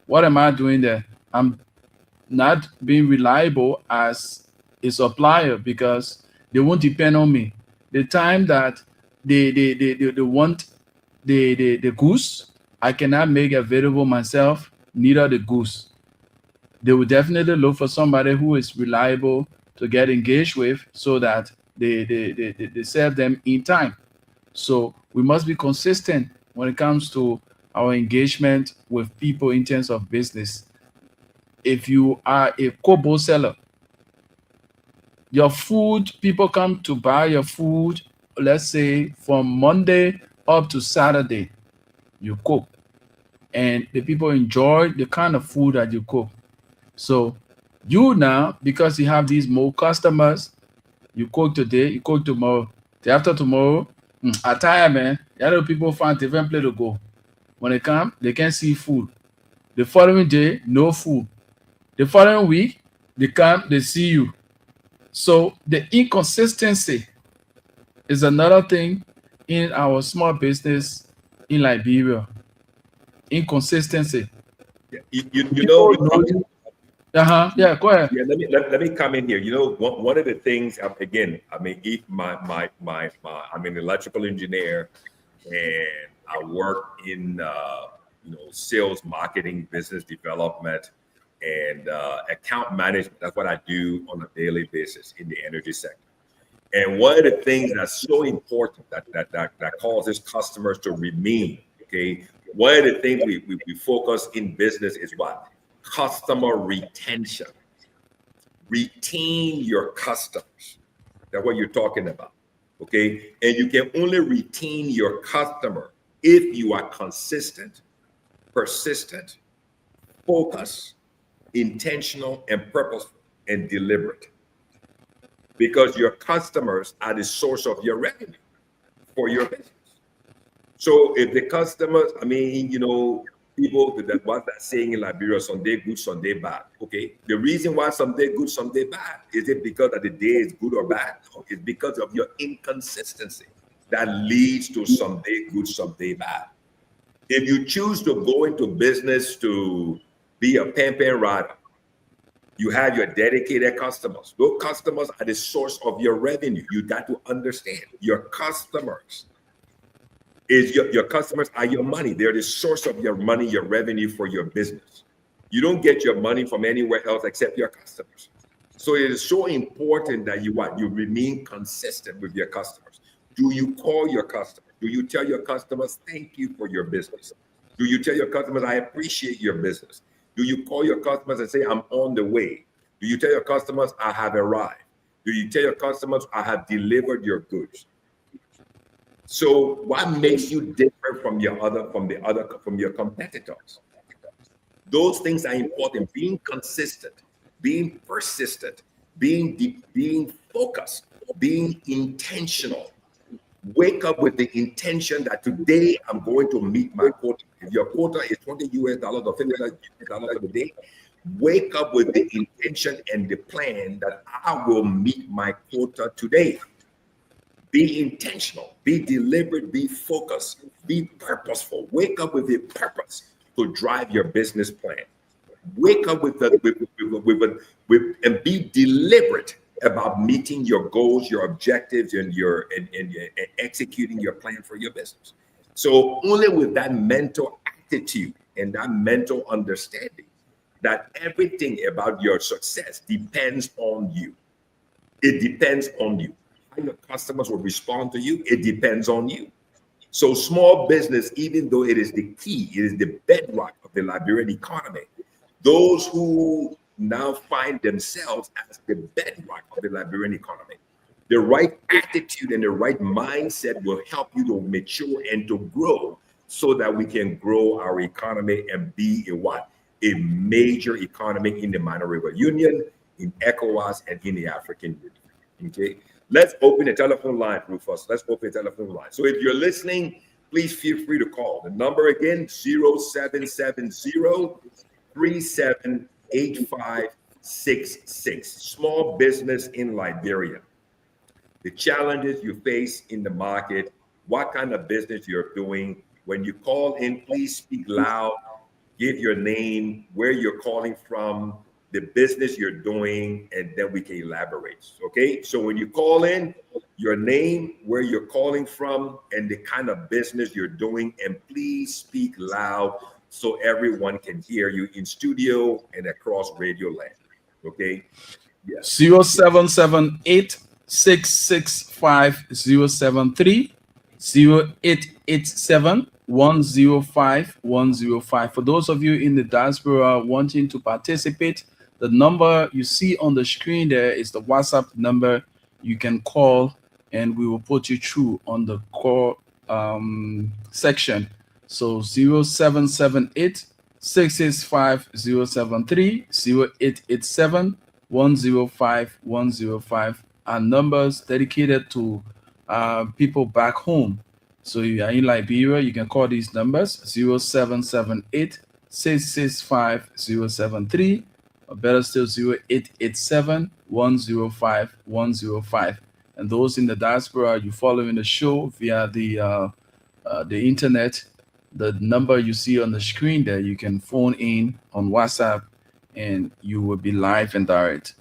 What am I doing there? I'm not being reliable as a supplier because they won't depend on me. The time that they want the goose, I cannot make available myself, neither the goose. They will definitely look for somebody who is reliable to get engaged with so that they serve them in time. So we must be consistent when it comes to our engagement with people in terms of business. If you are a kobo seller, your food, people come to buy your food, let's say from Monday up to Saturday, you cook. And the people enjoy the kind of food that you cook. So you now, because you have these more customers, you cook today, you cook tomorrow. Day after tomorrow, I tire, man. The other people find different place to go. When they come, they can't see food. The following day, no food. The following week, they come, they see you. So the inconsistency is another thing in our small business in Liberia. Inconsistency. Yeah, you know, People know you. Uh-huh. Yeah, go ahead. yeah, let me come in here. One of the things, again, I mean, if I'm an electrical engineer and I work in, sales, marketing, business development, and account management. That's what I do on a daily basis in the energy sector. And one of the things that's so important that causes customers to remain, okay, one of the things we focus in business is what? Customer retention. Retain your customers. That's what you're talking about, okay? And you can only retain your customer if you are consistent, persistent, focused, intentional, and purposeful and deliberate. Because your customers are the source of your revenue for your business. So if the customers, I mean, people that what that saying in Liberia, Sunday good, Sunday bad. Okay. The reason why Sunday good, Sunday bad, is it because that the day is good or bad? No, it's because of your inconsistency that leads to Sunday good, Sunday bad. If you choose to go into business to be a pimping rider, you have your dedicated customers. Those customers are the source of your revenue. You got to understand your customers your customers are your money. They're the source of your money, your revenue for your business. You don't get your money from anywhere else except your customers. So it is so important that you remain consistent with your customers. Do you call your customers? Do you tell your customers thank you for your business? Do you tell your customers I appreciate your business? Do you call your customers and say I'm on the way? Do you tell your customers I have arrived? Do you tell your customers I have delivered your goods? So what makes you different from your competitors? Those things are important. Being consistent, being persistent, being focused, being intentional. Wake up with the intention that today I'm going to meet my quota. If your quota is $20 or $50 for the day, Wake up with the intention and the plan that I will meet my quota today. Be intentional, be deliberate, be focused, be purposeful. Wake up with a purpose to drive your business plan. Wake up and be deliberate about meeting your goals, your objectives, and and executing your plan for your business. So only with that mental attitude and that mental understanding that everything about your success depends on you. It depends on you. How your customers will respond to you, it depends on you. So small business, even though it is the key, it is the bedrock of the Liberian economy. Those who now find themselves as the bedrock of the Liberian economy, the right attitude and the right mindset will help you to mature and to grow so that we can grow our economy and be a what? A major economy in the Minor River Union, in ECOWAS, and in the African Union. Okay, let's open the telephone line, Rufus. Let's open the telephone line. So if you're listening, please feel free to call. The number again, 0770-378566. Small business in Liberia. The challenges you face in the market, what kind of business you're doing. When you call in, please speak loud. Give your name, where you're calling from, the business you're doing, and then we can elaborate. Okay, so when you call in, your name, where you're calling from, and the kind of business you're doing, and please speak loud so everyone can hear you in studio and across radio land. Okay, yes. 0778 665 073 0887 105 105. For those of you in the diaspora wanting to participate, the number you see on the screen there is the WhatsApp number. You can call and we will put you through on the call section. So 0778 665 073 0887 105 105 are numbers dedicated to people back home. So if you are in Liberia, you can call these numbers 0778 665 073, or better still 0887 105 105. And those in the diaspora, you following the show via the internet, the number you see on the screen there, you can phone in on WhatsApp and you will be live and direct.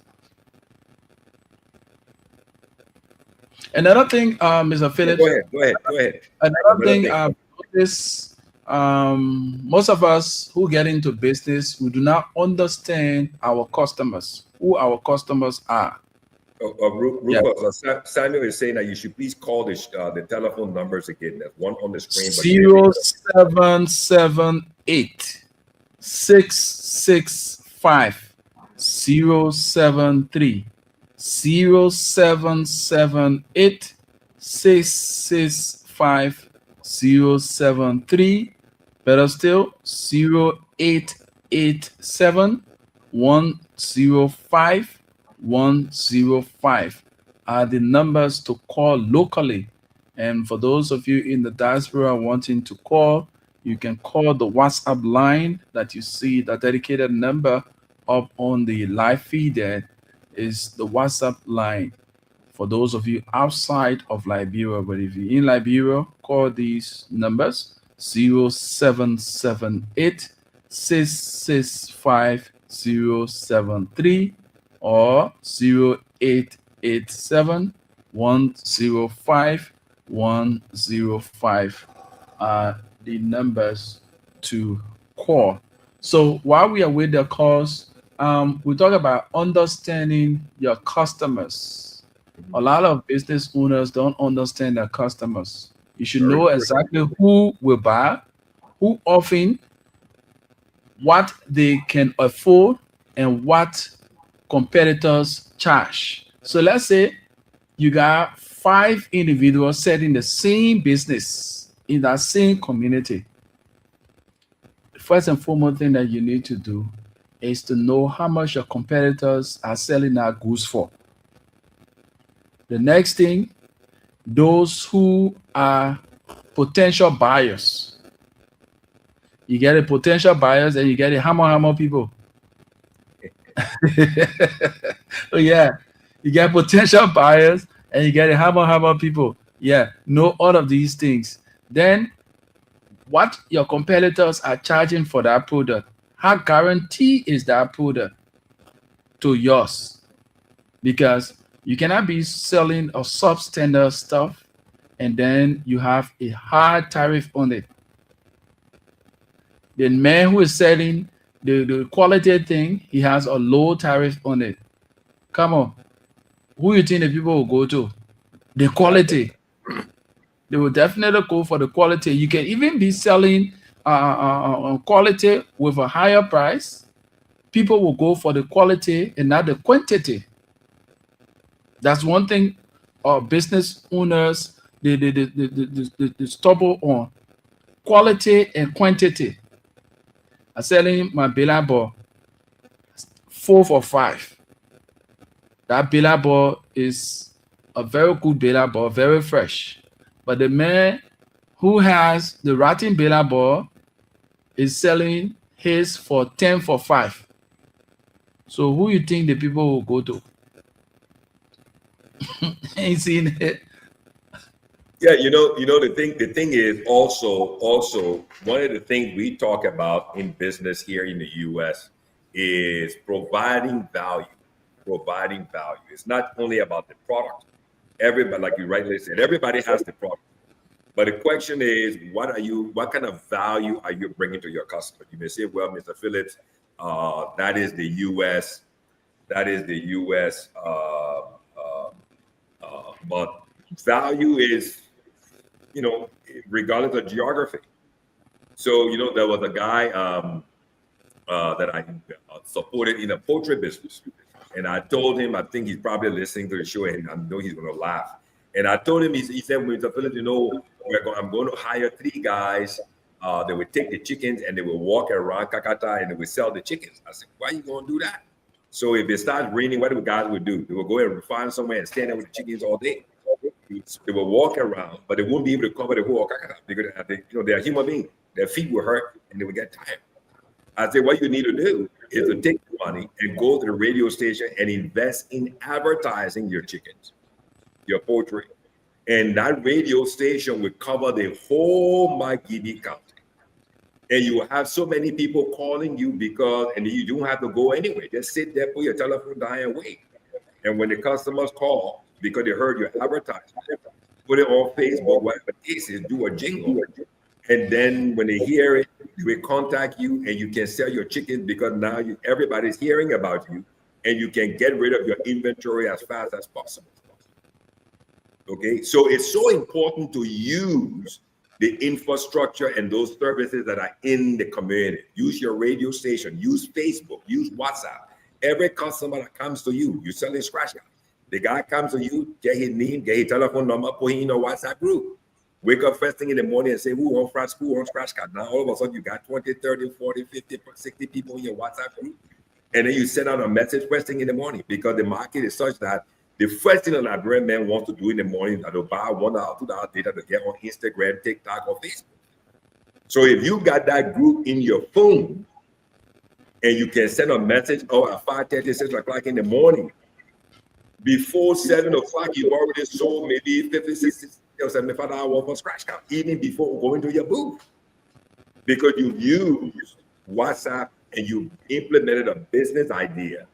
Another thing, Mr. Phillips. Go ahead. Another thing I've noticed, most of us who get into business, we do not understand our customers, who our customers are. Rufus, Samuel is saying that you should please call the telephone numbers again. There's one on the screen. 0778 665 073. 0778 665 073. Better still, 0887 105 105 are the numbers to call locally. And for those of you in the diaspora wanting to call, you can call the WhatsApp line that you see, the dedicated number up on the live feed there is the WhatsApp line for those of you outside of Liberia. But if you're in Liberia, call these numbers 0778 665 073 or 0887 105 105 are the numbers to call. So while we are with the calls, we talk about understanding your customers. A lot of business owners don't understand their customers. You should know exactly who will buy, who often, what they can afford, and what competitors charge. So let's say you got 5 individuals selling the same business in that same community. The first and foremost thing that you need to do is to know how much your competitors are selling our goods for. The next thing, those who are potential buyers. You get a potential buyers and you get a hammer people. Oh yeah, you get potential buyers and you get how about people. Yeah, know all of these things. Then what your competitors are charging for that product? How guarantee is that product to yours? Because you cannot be selling a substandard stuff and then you have a high tariff on it. The man who is selling the quality thing, he has a low tariff on it. Come on, who you think the people will go to? The Exactly. quality. They will definitely go for the quality. You can even be selling quality with a higher price. People will go for the quality and not the quantity. That's one thing business owners they stumble on: quality and quantity. I'm selling my billboard 4 for 5. That billboard is a very good billboard, very fresh. But the man who has the rotten billboard is selling his for 10 for 5. So who you think the people will go to? Ain't seen it. Yeah, the thing is also one of the things we talk about in business here in the US is providing value. Providing value. It's not only about the product. Everybody, like you rightly said, everybody has the product. But the question is, what kind of value are you bringing to your customer? You may say, well, Mr. Phillips, that is the US, but value is, regardless of geography. So, there was a guy that I supported in a poultry business. And I told him, I think he's probably listening to the show and I know he's going to laugh. And I told him, he said, Mr. Phillips, I'm going to hire 3 guys. They will take the chickens and they will walk around Kakata and they will sell the chickens. I said, why are you going to do that? So if it starts raining, what do the guys would do? They will go and find somewhere and stand there with the chickens all day. They will walk around, but they won't be able to cover the whole Kakata because they're human beings. Their feet will hurt and they will get tired. I said, what you need to do is to take the money and go to the radio station and invest in advertising your chickens, your poultry. And that radio station will cover the whole Makini County. And you will have so many people calling you and you don't have to go anyway. Just sit there, put your telephone down and wait. And when the customers call, because they heard your advertisement, put it on Facebook, whatever it is, do a jingle. And then when they hear it, they will contact you and you can sell your chickens because now everybody's hearing about you and you can get rid of your inventory as fast as possible. Okay, so it's so important to use the infrastructure and those services that are in the community. Use your radio station, use Facebook, use WhatsApp. Every customer that comes to you, you're selling scratch cards. The guy comes to you, get his name, get his telephone number, put him in a WhatsApp group. Wake up first thing in the morning and say, who wants scratch card? Now all of a sudden you got 20, 30, 40, 50, 60 people in your WhatsApp group. And then you send out a message first thing in the morning because the market is such that the first thing a Liberian man wants to do in the morning is to buy $1, $2 data to get on Instagram, TikTok, or Facebook. So if you got that group in your phone and you can send a message at 5:30, 6 o'clock in the morning, before 7 o'clock, you've already sold maybe 50, 60, or $75 for scratch card, even before going to your booth. Because you've used WhatsApp and you implemented a business idea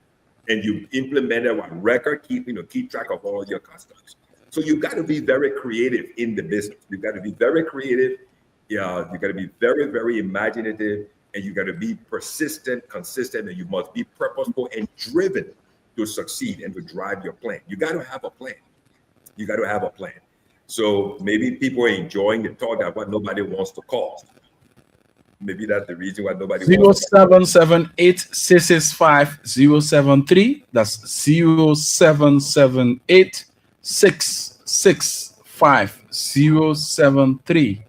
and you implemented a record keeping to keep track of all your customers. So you've got to be very creative in the business. You've got to be very creative. Yeah, you got to be very, very imaginative, and you got to be persistent, consistent, and you must be purposeful and driven to succeed and to drive your plan. You got to have a plan. You got to have a plan. So maybe people are enjoying the talk that what nobody wants to call. Maybe that's the reason why nobody wants to. 0778-665-073. That's 0778-665-073.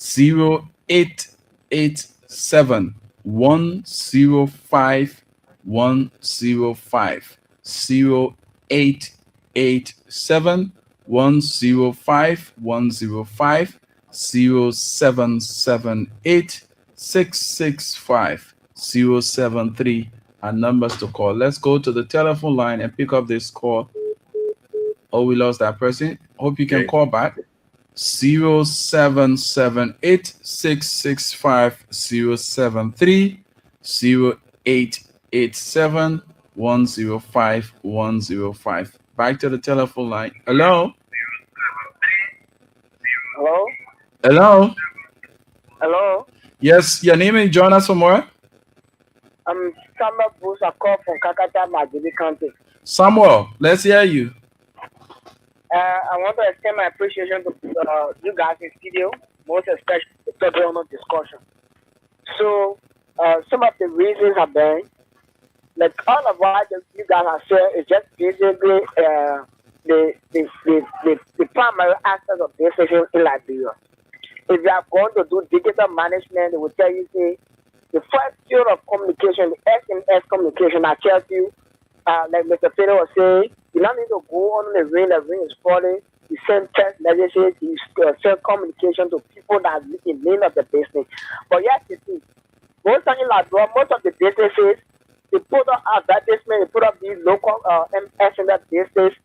0887-105-105. 0887-105-105. 0778-665-073. and numbers to call. Let's go to the telephone line and pick up this call. Oh, we lost that person. Hope you can Okay. call back. 0778-665-073, 0887-105-105. Back to the telephone line. Hello? Hello? Hello? Hello? Yes, your name and join us from where? I'm Samuel Bruce. I call from Kakata, Majidi County. Samuel, let's hear you. I want to extend my appreciation to you guys in studio, most especially the topic on discussion. So, some of the reasons have been, like all of what you guys have said is just basically the primary aspect of business in Liberia. If you are going to do digital management, they will tell you, say, the first field of communication, the SMS communication, I tell you, like Mr. Peter was saying, you don't need to go on the ring is falling. You send text messages, you send communication to people that are in need of the business. But yes, you see, most of the businesses, they put up advertisement, they put up these local SMS business.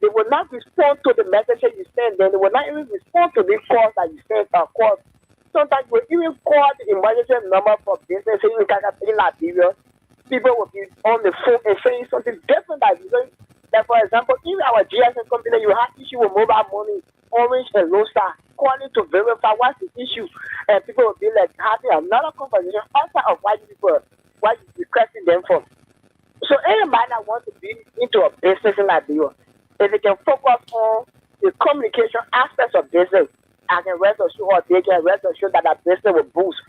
They will not respond to the messages you send them. They will not even respond to these calls that you send. Calls. Sometimes we even call the emergency number for business in Liberia. People will be on the phone and saying something different that you don't. Like for example, in our GSM company, you have issue with mobile money, Orange and Low Star, calling to verify what's the issue, and people will be like having another conversation outside of what you requesting them for. So anybody that wants to be into a business in Liberia, if they can focus on the communication aspects of business, I can rest assured, or they can rest assured that that business will boost.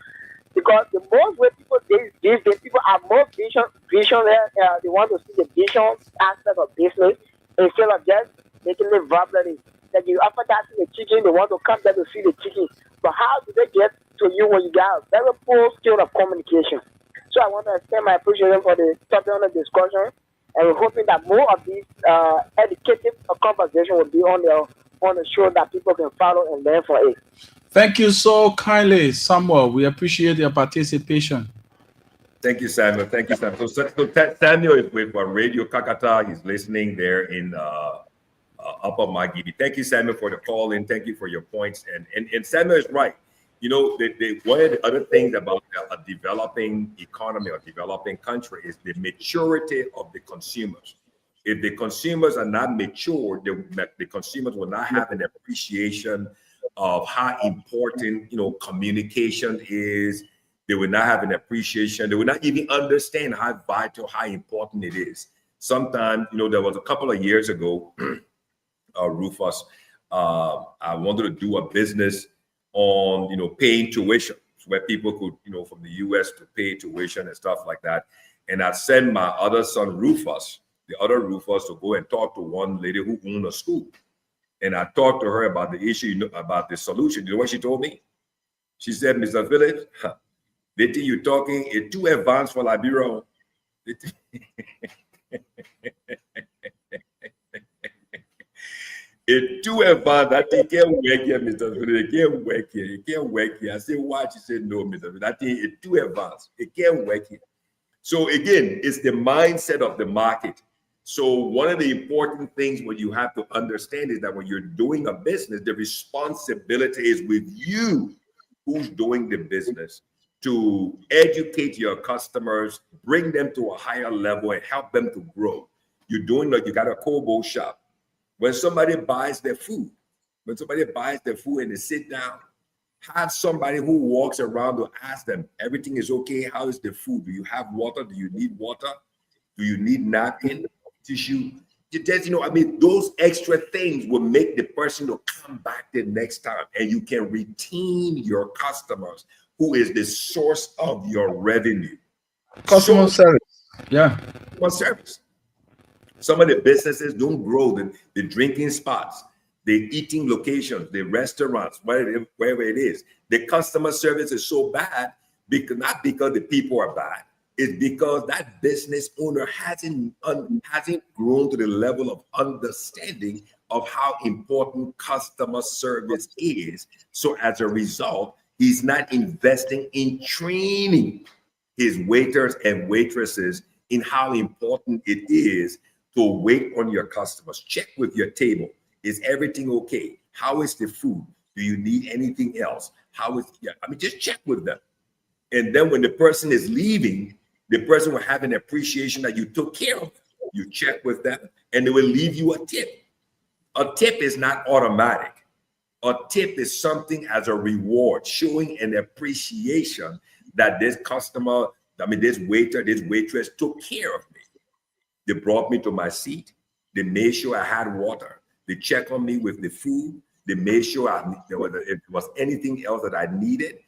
Because the most way people these days, people are more vision. They want to see the vision aspect of business instead of just making it verbally. Like you advertising the chicken, they want to come there to see the chicken. But how do they get to you when you got a very poor skill of communication? So I want to extend my appreciation for the topic on the discussion, and we're hoping that more of these educative conversation will be on the show that people can follow and learn from it. Thank you so kindly, Samuel. We appreciate your participation. Thank you, Samuel. Thank you, Samuel. So Samuel is with Radio Kakata. He's listening there in Upper Magidi. Thank you, Samuel, for the call in. Thank you for your points. And Samuel is right. You know, one of the other things about a developing economy or developing country is the maturity of the consumers. If the consumers are not mature, the consumers will not have an appreciation of how important, communication is. They will not have an appreciation. They will not even understand how vital, how important it is. Sometimes, there was a couple of years ago, Rufus, I wanted to do a business on, paying tuition, where people could, from the US to pay tuition and stuff like that. And I sent my other son, Rufus, to go and talk to one lady who owned a school. And I talked to her about the issue, about the solution. You know what she told me? She said, Mr. Phillips, the thing you're talking is too advanced for Liberia. It's too advanced. That thing can't work here, Mr. Phillips. It can't work here. It can't work here. I said, why? She said, no, Mr. Phillips. That thing is too advanced. It can't work here. So again, it's the mindset of the market. So one of the important things what you have to understand is that when you're doing a business, the responsibility is with you who's doing the business to educate your customers, bring them to a higher level and help them to grow. You're doing like you got a Kobo shop. When somebody buys their food and they sit down, have somebody who walks around to ask them, everything is okay? How is the food? Do you have water? Do you need water? Do you need napkin, tissue? Those extra things will make the person to come back the next time, and you can retain your customers, who is the source of your revenue. Customer service. Yeah. Customer service. Some of the businesses don't grow the drinking spots, the eating locations, the restaurants, wherever it is. The customer service is so bad, not because the people are bad. It's because that business owner hasn't grown to the level of understanding of how important customer service is. So as a result, he's not investing in training his waiters and waitresses in how important it is to wait on your customers. Check with your table. Is everything okay? How is the food? Do you need anything else? How is, yeah, I mean, just check with them. And then when the person is leaving, the person will have an appreciation that you took care of them. You check with them and they will leave you a tip. A tip is not automatic. A tip is something as a reward, showing an appreciation that this customer, I mean, this waiter, this waitress took care of me. They brought me to my seat. They made sure I had water. They checked on me with the food. They made sure if there was anything else that I needed.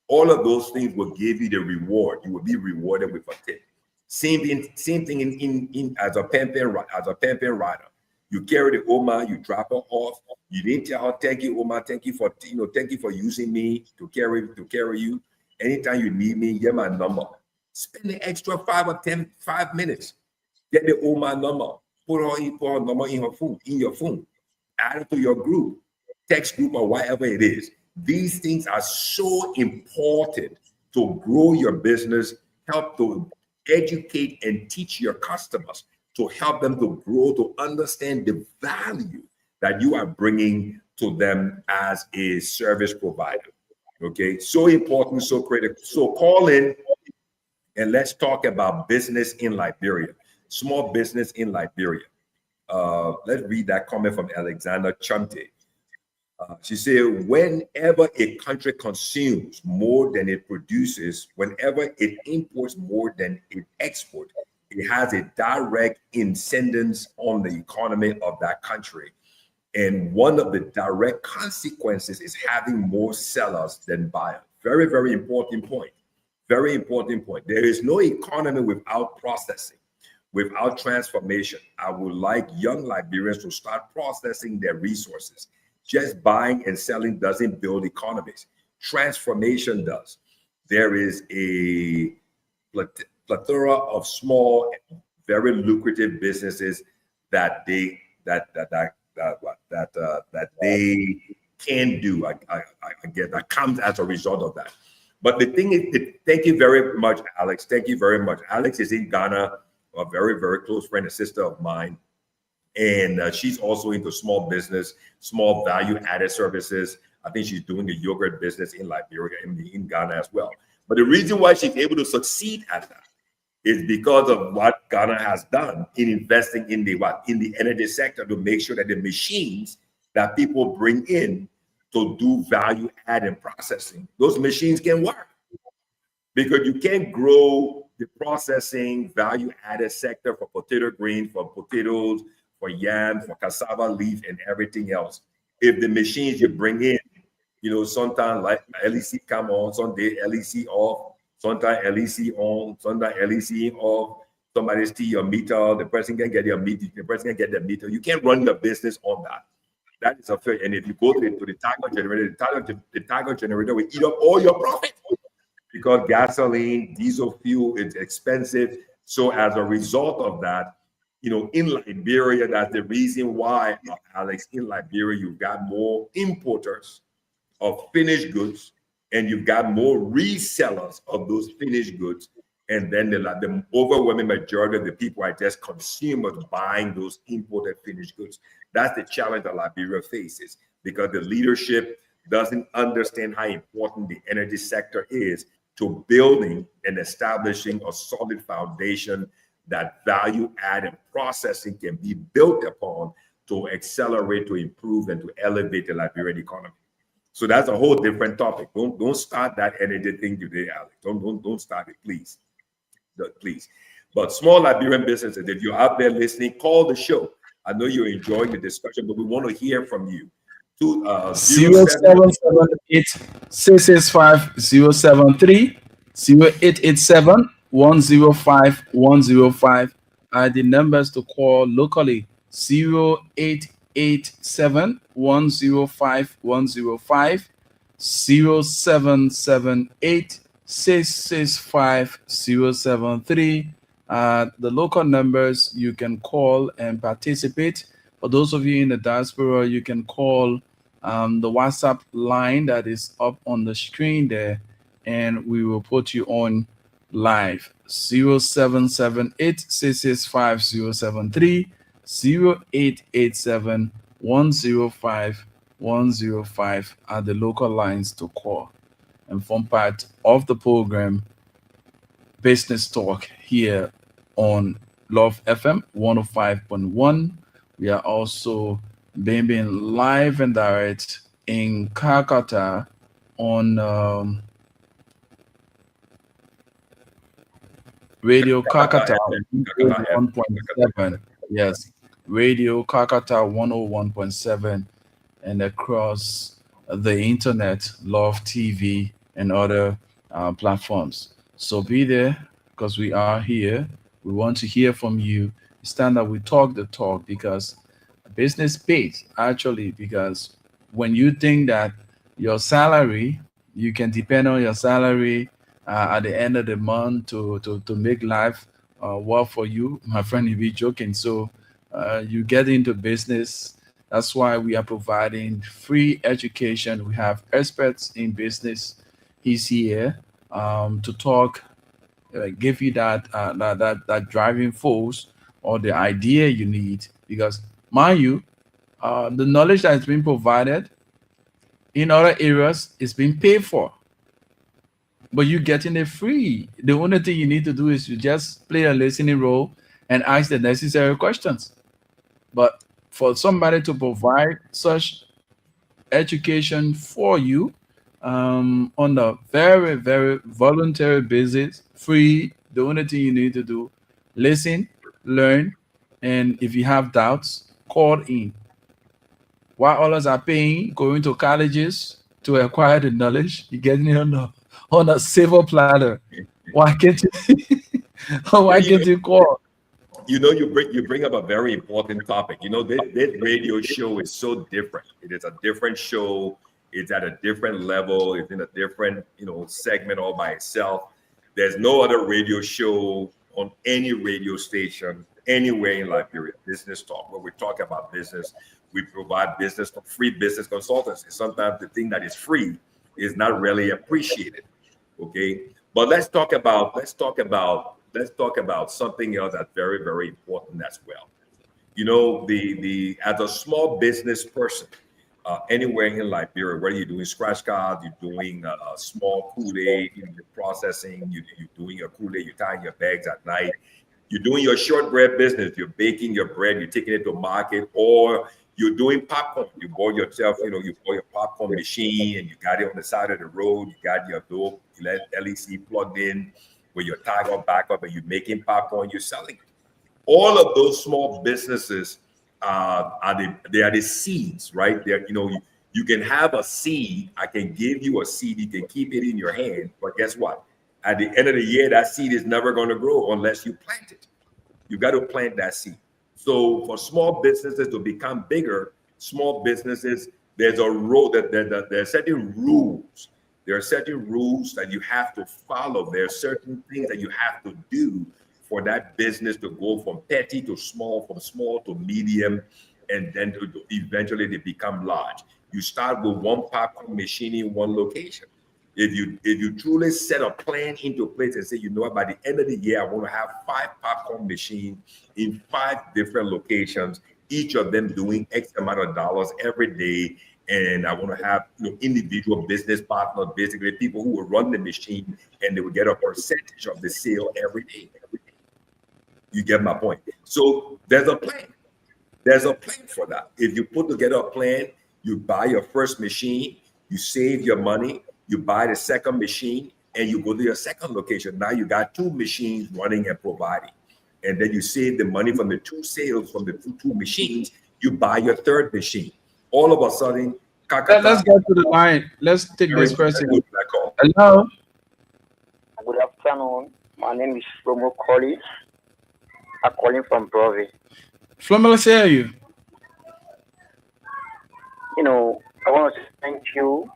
All of those things will give you the reward. You will be rewarded with a tip. Same thing in as a pen rider. You carry the Oma, you drop her off. You didn't tell her, thank you, Oma, thank you for using me to carry you. Anytime you need me, get my number. Spend the extra 5 minutes. Get the Oma number. Put her number in your phone. Add it to your group, text group, or whatever it is. These things are so important to grow your business, help to educate and teach your customers, to help them to grow, to understand the value that you are bringing to them as a service provider. Okay, so important, so critical. So call in and let's talk about business in Liberia, small business in Liberia. Let's read that comment from Alexander Chumte. She said, whenever a country consumes more than it produces, whenever it imports more than it exports, it has a direct incidence on the economy of that country. And one of the direct consequences is having more sellers than buyers. Very, very important point. Very important point. There is no economy without processing, without transformation. I would like young Liberians to start processing their resources. Just buying and selling doesn't build economies. Transformation does. There is a plethora of small, very lucrative businesses that they can do. I get that comes as a result of that. But the thing is, thank you very much, Alex. Thank you very much. Alex is in Ghana, a very, very close friend, a sister of mine. And she's also into small business, small value-added services. I think she's doing the yogurt business in Liberia and in Ghana as well. But the reason why she's able to succeed at that is because of what Ghana has done in investing in the energy sector to make sure that the machines that people bring in to do value-add and processing, those machines can work. Because you can't grow the processing value-added sector for potato grain, for potatoes, for yam, for cassava leaf, and everything else. If the machines you bring in, sometimes like LEC come on, Sunday LEC off, sometimes LEC on, sometimes LEC off, somebody steal your meter, the person can get your meter, the person can get the meter. You can't run your business on that. That is a fair. And if you go to the tiger generator, the tiger generator will eat up all your profit because gasoline, diesel fuel is expensive. So as a result of that, in Liberia, that's the reason why, Alex, in Liberia, you've got more importers of finished goods and you've got more resellers of those finished goods. And then the overwhelming majority of the people are just consumers buying those imported finished goods. That's the challenge that Liberia faces because the leadership doesn't understand how important the energy sector is to building and establishing a solid foundation that value add and processing can be built upon to accelerate, to improve, and to elevate the Liberian economy. So that's a whole different topic. Don't start that energy thing today, Alex. Don't start it, please. Please. But small Liberian businesses, if you're out there listening, call the show. I know you're enjoying the discussion, but we want to hear from you. 0778 665 073 0887 105 105 are the numbers to call locally. 0887 105 105 0778 665 073. The local numbers you can call and participate. For those of you in the diaspora, you can call the WhatsApp line that is up on the screen there, and we will put you on live. 0778-665-073, 0887-105-105 are the local lines to call and form part of the program Business Talk here on Love FM 105.1. We are also being live and direct in Calcutta on Radio Calcutta Kakata FM. 101.7. Yes, Radio Calcutta 101.7 and across the internet, Love TV, and other platforms. So be there because we are here. We want to hear from you. It's time that we talk the talk because business pays actually. Because when you think that your salary, you can depend on your salary at the end of the month to make life work for you, my friend, you be joking. So you get into business. That's why we are providing free education. We have experts in business. He's here to talk, give you that driving force or the idea you need. Because, mind you, the knowledge that is being provided in other areas is being paid for, but you're getting it free. The only thing you need to do is to just play a listening role and ask the necessary questions. But for somebody to provide such education for you on a very, very voluntary basis, free, the only thing you need to do, listen, learn, and if you have doubts, call in. While others are paying, going to colleges to acquire the knowledge, you're getting it on a silver platter. Why can't you? Yeah, Why can't you call? you bring up a very important topic. This radio show is so different. It is a different show. It's at a different level. It's in a different segment all by itself. There's no other radio show on any radio station anywhere in Liberia. Business Talk, where we talk about business. We provide free business consultancy. Sometimes the thing that is free is not really appreciated. Okay, but let's talk about something else that's very, very important as well. The as a small business person, anywhere in Liberia, whether you're doing scratch cards, you're doing a small Kool-Aid, you're processing, you're doing your Kool-Aid, you're tying your bags at night, you're doing your shortbread business, you're baking your bread, you're taking it to market, or you're doing popcorn. You bought yourself, you bought your popcorn machine and you got it on the side of the road. You got your door LEC plugged in with your tiger backup, and you're making popcorn. You're selling it. All of those small businesses they are the seeds, right? You can have a seed. I can give you a seed. You can keep it in your hand, but guess what? At the end of the year, that seed is never going to grow unless you plant it. You got to plant that seed. So for small businesses to become bigger, small businesses, there's a rule that there are certain rules. There are certain rules that you have to follow. There are certain things that you have to do for that business to go from petty to small, from small to medium, and then eventually they become large. You start with one popcorn machine in one location. If you truly set a plan into place and say, what, by the end of the year, I want to have 5 popcorn machines in 5 different locations, each of them doing X amount of dollars every day. And I want to have individual business partners, basically people who will run the machine, and they will get a percentage of the sale every day. You get my point? So there's a plan. There's a plan for that. If you put together a plan, you buy your first machine, you save your money, you buy the second machine, and you go to your second location. Now you got 2 machines running and providing. And then you save the money from the 2 sales from the two machines, you buy your third machine. All of a sudden, Let's get to the line. Let's take this person. Hello. Good afternoon. My name is Romo Collins. I'm calling from Broadway. From let's hear you. I want to thank you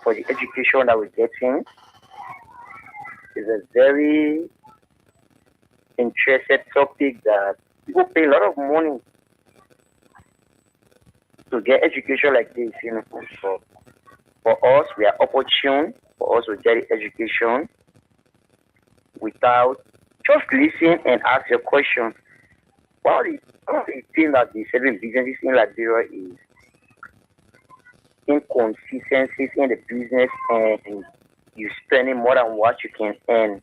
for the education that we're getting. It's a very interesting topic that people pay a lot of money to get education like this. So for us, we are opportune for us to get education. without just listen and ask your question. One of the things that the certain businesses in Liberia is inconsistencies in the business, and you spending more than what you can earn.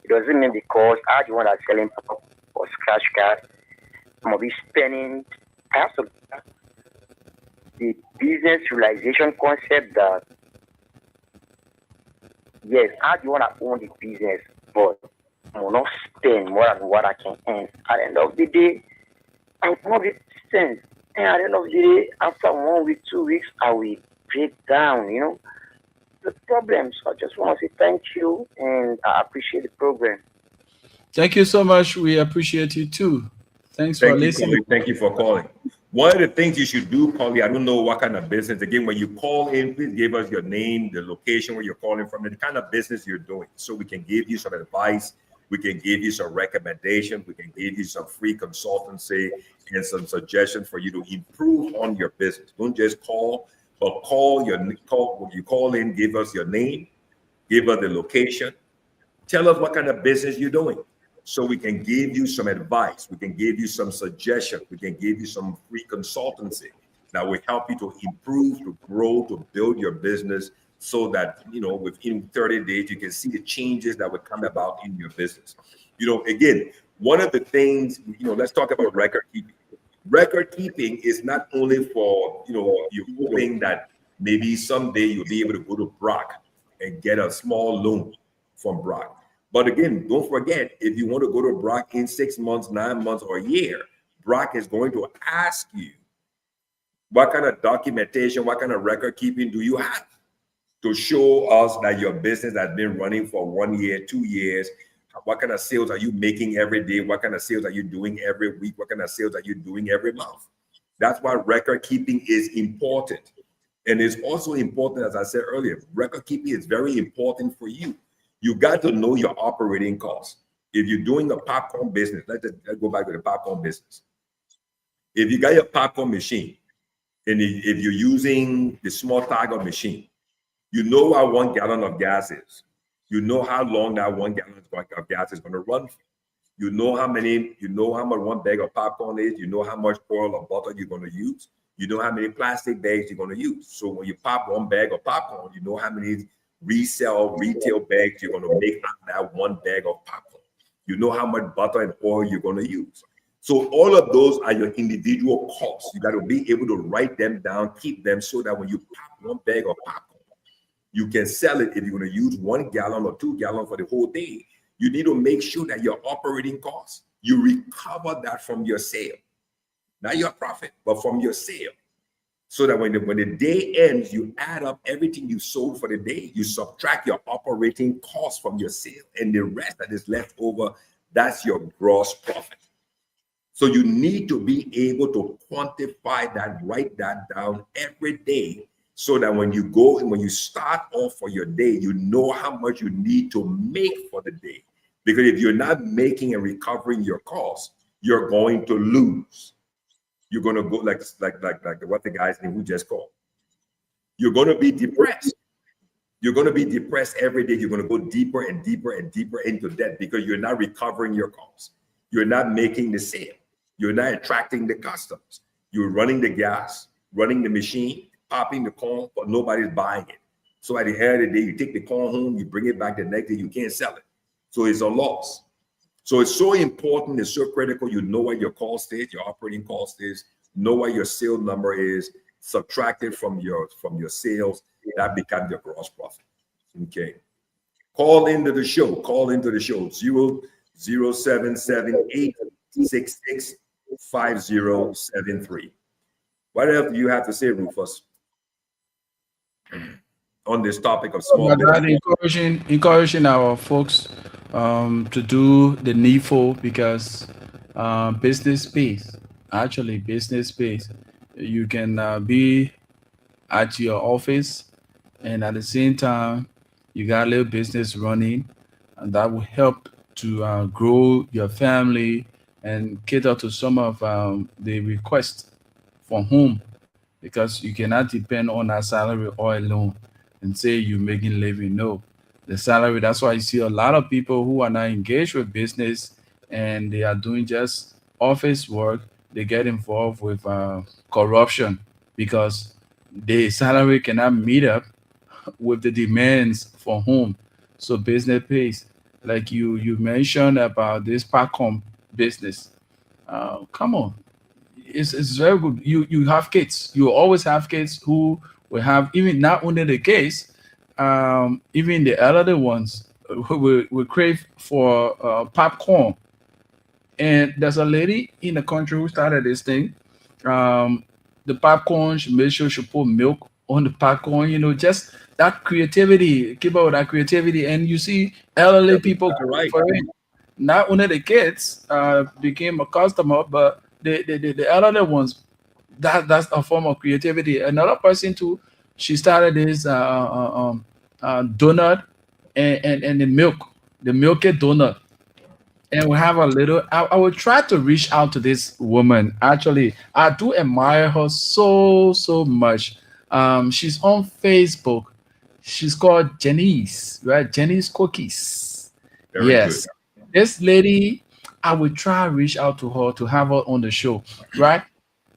It doesn't mean because I the one that's selling pop or scratch card, I'm gonna be spending. I have to the business realization concept that yes, I the one that own the business, but I will not spend more than what I can earn. At the end of the day, I'm gonna be spend. And at the end of the day, after 1 week, 2 weeks, I will break down, the problem. So I just want to say thank you, and I appreciate the program. Thank you so much. We appreciate you too. Thanks for Thank you, listening. Coley. Thank you for calling. One of the things you should do, Coley, I don't know what kind of business. Again, when you call in, please give us your name, the location where you're calling from, and the kind of business you're doing, so we can give you some advice. We can give you some recommendations. We can give you some free consultancy and some suggestions for you to improve on your business. Don't just call, but when you call in, give us your name, give us the location, tell us what kind of business you're doing, so we can give you some advice. We can give you some suggestions. We can give you some free consultancy that will help you to improve, to grow, to build your business, so that, within 30 days, you can see the changes that will come about in your business. Again, one of the things, let's talk about record keeping. Record keeping is not only for, you're hoping that maybe someday you'll be able to go to Brock and get a small loan from Brock. But again, don't forget, if you want to go to Brock in 6 months, 9 months, or a year, Brock is going to ask you, what kind of documentation, what kind of record keeping do you have to show us that your business has been running for 1 year, 2 years? What kind of sales are you making every day? What kind of sales are you doing every week? What kind of sales are you doing every month? That's why record keeping is important. And it's also important, as I said earlier, record keeping is very important for you. You got to know your operating costs. If you're doing a popcorn business, let's go back to the popcorn business. If you got your popcorn machine, and if you're using the small tiger machine, you know what 1 gallon of gas is. You know how long that 1 gallon of gas is going to run for. You know how much 1 bag of popcorn is. You know how much oil or butter you're going to use. You know how many plastic bags you're going to use. So when you pop 1 bag of popcorn, you know how many retail bags you're going to make out of that 1 bag of popcorn. You know how much butter and oil you're going to use. So all of those are your individual costs. You got to be able to write them down, keep them, so that when you pop 1 bag of popcorn, you can sell it. If you're going to use 1 gallon or 2 gallons for the whole day, you need to make sure that your operating costs, you recover that from your sale. Not your profit, but from your sale. So that when the day ends, you add up everything you sold for the day, you subtract your operating costs from your sale, and the rest that is left over, that's your gross profit. So you need to be able to quantify that, write that down every day, so that when you start off for your day, you know how much you need to make for the day. Because if you're not making and recovering your costs, you're going to lose. You're going to go like what the guy's name who just called. You're going to be depressed. You're going to be depressed every day. You're going to go deeper and deeper and deeper into debt because you're not recovering your costs. You're not making the sale. You're not attracting the customers. You're running the gas, running the machine, popping the corn, but nobody's buying it. So at the end of the day, you take the corn home, you bring it back the next day, you can't sell it. So it's a loss. So it's so important, it's so critical. You know what your cost is, your operating cost is, know what your sale number is, subtract it from your sales. That becomes your gross profit. Okay. Call into the show. 0778665073. What else do you have to say, Rufus, on this topic of small business? Encouraging our folks to do the needful, because business pays. Actually, business pays. You can be at your office, and at the same time, you got a little business running, and that will help to grow your family and cater to some of the requests from home, because you cannot depend on that salary all alone and say you're making living. No, the salary. That's why you see a lot of people who are not engaged with business and they are doing just office work. They get involved with corruption because the salary cannot meet up with the demands for home. So business pays. Like you mentioned about this Pacom business. Come on, it's very good. You have kids. You always have kids who will have, even not only the kids, even the elderly ones who will crave for popcorn. And there's a lady in the country who started this thing. Um, the popcorn, she made sure she put milk on the popcorn. Just that creativity. Keep up with that creativity, and you see elderly That's people exactly going right. for it. Not only the kids became a customer, but the elderly ones. That's a form of creativity. Another person too. She started this donut and the milky donut, and we have a little. I will try to reach out to this woman. Actually, I do admire her so much. She's on Facebook. She's called Janice, right? Janice Cookies. Very good. Yes, this lady. I will try to reach out to her to have her on the show, right?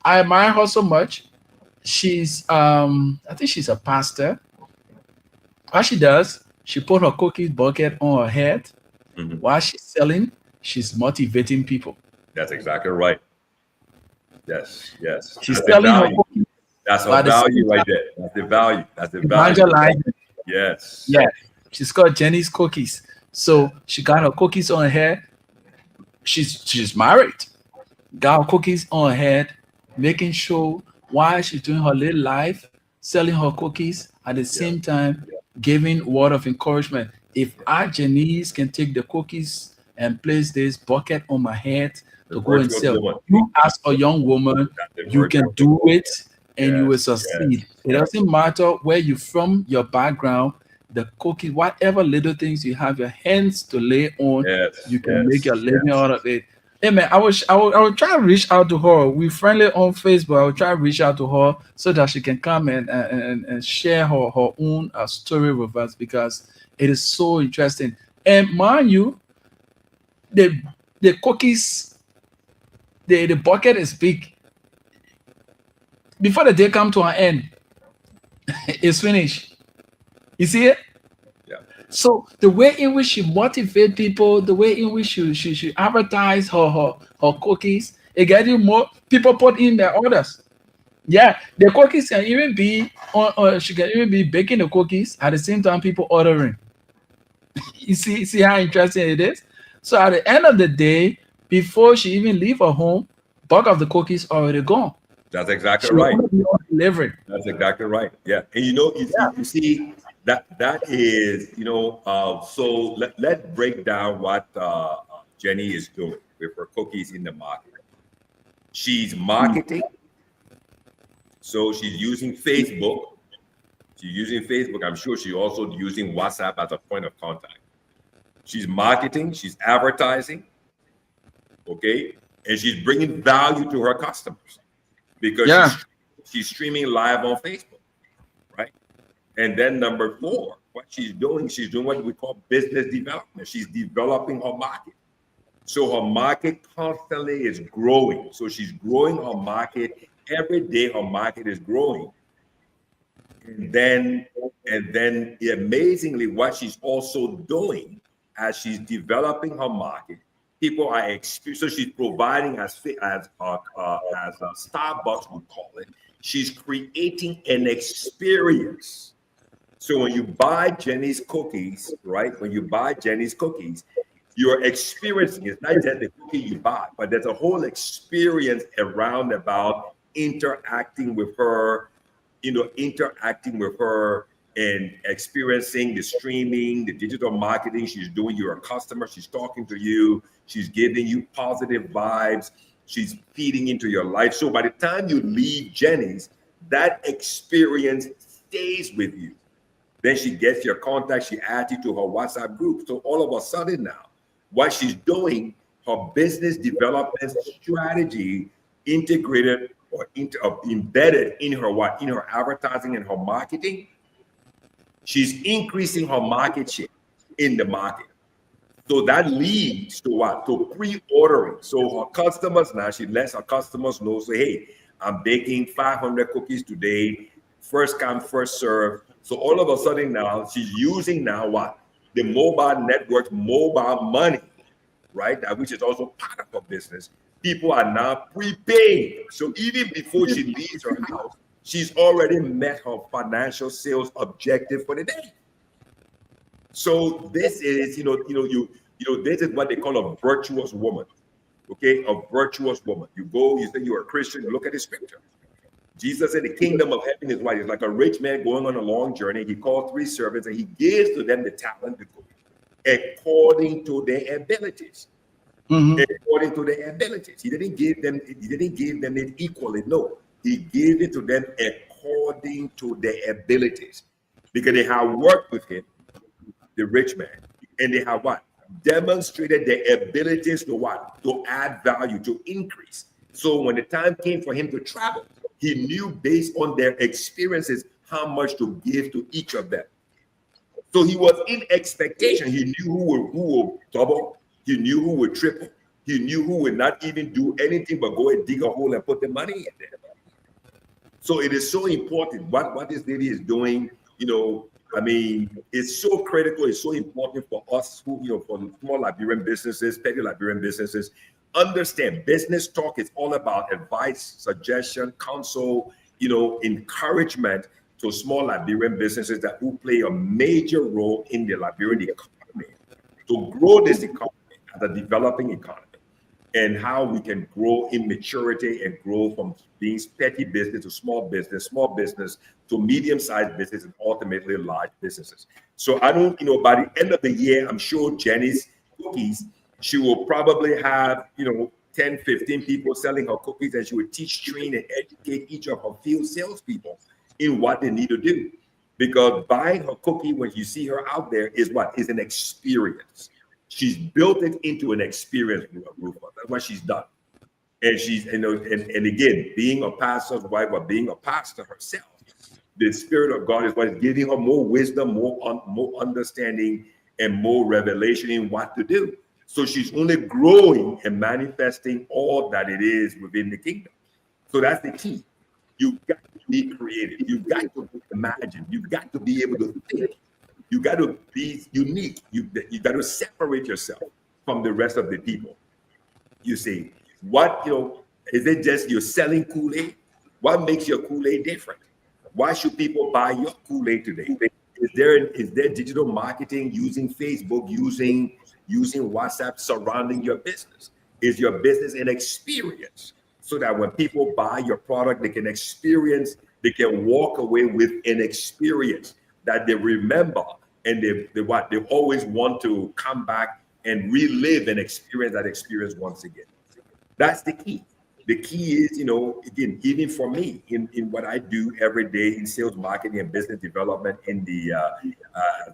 I admire her so much. She's I think she's a pastor. What she does, she put her cookies bucket on her head Mhm. while she's selling. She's motivating people. That's exactly right. Yes, yes. She's That's the selling her value. cookies That's while a at the same value right time there. That's the value. That's the value. evangelizing. Yes. Yeah, she's called Jenny's Cookies. Yeah. So she got her cookies on her head. She's married. Got her cookies on her head, making sure while she's doing her little life, selling her cookies at the Yeah. same time, giving word of encouragement. If I, Janice, can take the cookies and place this bucket on my head The to go and virtuous sell, woman. you as a young woman, That's the you can virtuous do woman. it and you will Yes. succeed. Yes. It doesn't matter where you're from, your background, the cookies, whatever little things you have your hands to lay on, Yes. you can make Yes. your living Yes. out of it. Hey man, I will try to reach out to her. We friendly on Facebook. I will try to reach out to her so that she can come and share her own story with us because it is so interesting. And mind you, the the cookies, the bucket is big. Before the day come to an end, it's finished. You see it? Yeah. So the way in which she motivate people, the way in which she advertise her cookies, it getting more people put in their orders. Yeah, the cookies can even be on she can even be baking the cookies at the same time people ordering. You see how interesting it is? So at the end of the day, before she even leave her home, bulk of the cookies already gone. That's exactly She will right. only be on delivery. That's exactly right. Yeah. And you see that is, so let's break down what Jenny is doing with her cookies in the market. She's marketing. So she's using Facebook. She's using Facebook. I'm sure she's also using WhatsApp as a point of contact. She's marketing, she's advertising, okay? And she's bringing value to her customers because Yeah. she's streaming live on Facebook, right? And then number 4, what she's doing what we call business development. She's developing her market. So her market constantly is growing. So she's growing her market. Every day her market is growing. And then amazingly, what she's also doing as she's developing her market, people are so she's providing as Starbucks would call it. She's creating an experience. So when you buy Jenny's cookies, right? When you buy Jenny's cookies, you're experiencing it's not just the cookie you buy, but there's a whole experience around about interacting with her, and experiencing the streaming, the digital marketing she's doing. You're a customer, she's talking to you, she's giving you positive vibes, she's feeding into your life. So by the time you leave Jenny's, that experience stays with you. Then she gets your contact, she adds you to her WhatsApp group. So all of a sudden now, what she's doing, her business development strategy integrated or embedded in her advertising and her marketing, she's increasing her market share. in the market. So that leads to what? To pre-ordering. So her customers now, she lets her customers know, say, hey, I'm baking 500 cookies today, first come, first serve. So all of a sudden now, she's using now what? The mobile network, mobile money, right? Which is also part of her business. People are now prepaying. So even before she leaves her house, she's already met her financial sales objective for the day. So this is, this is what they call a virtuous woman. Okay, a virtuous woman. You go, you say you're a Christian, you look at the scripture. Jesus said the kingdom of heaven is what? It's like a rich man going on a long journey. He called 3 servants and he gives to them the talent to go according to their abilities. According to their abilities. He didn't give them it equally. No, he gave it to them according to their abilities. Because they have worked with him, the rich man, and they have what? Demonstrated their abilities to what? To add value, to increase. So when the time came for him to travel, he knew based on their experiences how much to give to each of them. So he was in expectation. He knew who would double. He knew who would triple. He knew who would not even do anything but go and dig a hole and put the money in there. So it is so important what this lady is doing. I mean, it's so critical. It's so important for us who, for the small Liberian businesses, petty Liberian businesses. Understand, business talk is all about advice, suggestion, counsel, encouragement to small Liberian businesses that will play a major role in the Liberian economy to grow this economy as a developing economy, and how we can grow in maturity and grow from being petty business to small business to medium-sized business, and ultimately large businesses. So I don't, by the end of the year, I'm sure Jenny's cookies, she will probably have, 10, 15 people selling her cookies, and she will teach, train, and educate each of her field salespeople in what they need to do. Because buying her cookie when you see her out there is an experience. She's built it into an experience, Rufa. That's what she's done. And she's, and again, being a pastor's wife or being a pastor herself, the Spirit of God is what is giving her more wisdom, more understanding, and more revelation in what to do. So she's only growing and manifesting all that it is within the kingdom. So that's the key. You've got to be creative. You've got to imagine. You've got to be able to think. You got to be unique. You got to separate yourself from the rest of the people. You see, is it just you're selling Kool-Aid? What makes your Kool-Aid different? Why should people buy your Kool-Aid today? Is there digital marketing using Facebook, using WhatsApp surrounding your business? Is your business an experience so that when people buy your product, they can experience, they can walk away with an experience that they remember, and they always want to come back and relive and experience that experience once again. That's the key. The key is, again, even for me in what I do every day in sales, marketing, and business development in the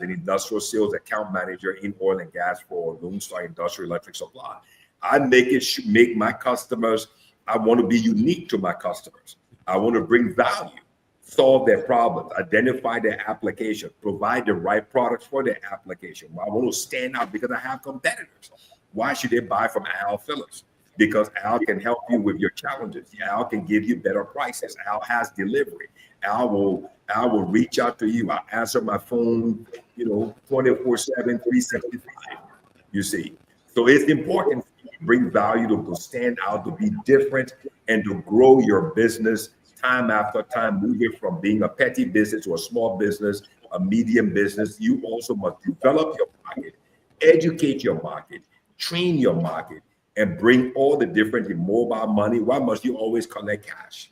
industrial sales account manager in oil and gas for Lone Star Industrial Electric Supply. I make my customers, I want to be unique to my customers. I want to bring value, solve their problems, identify their application, provide the right products for their application. I want to stand out because I have competitors. Why should they buy from Al Phillips? Because Al can help you with your challenges. Al can give you better prices. Al has delivery. Al will reach out to you. I'll answer my phone, 24/7, 365. You see. So it's important to bring value, to stand out, to be different, and to grow your business time after time, moving from being a petty business to a small business, a medium business. You also must develop your market, educate your market, train your market, and bring all the different mobile money. Why must you always collect cash?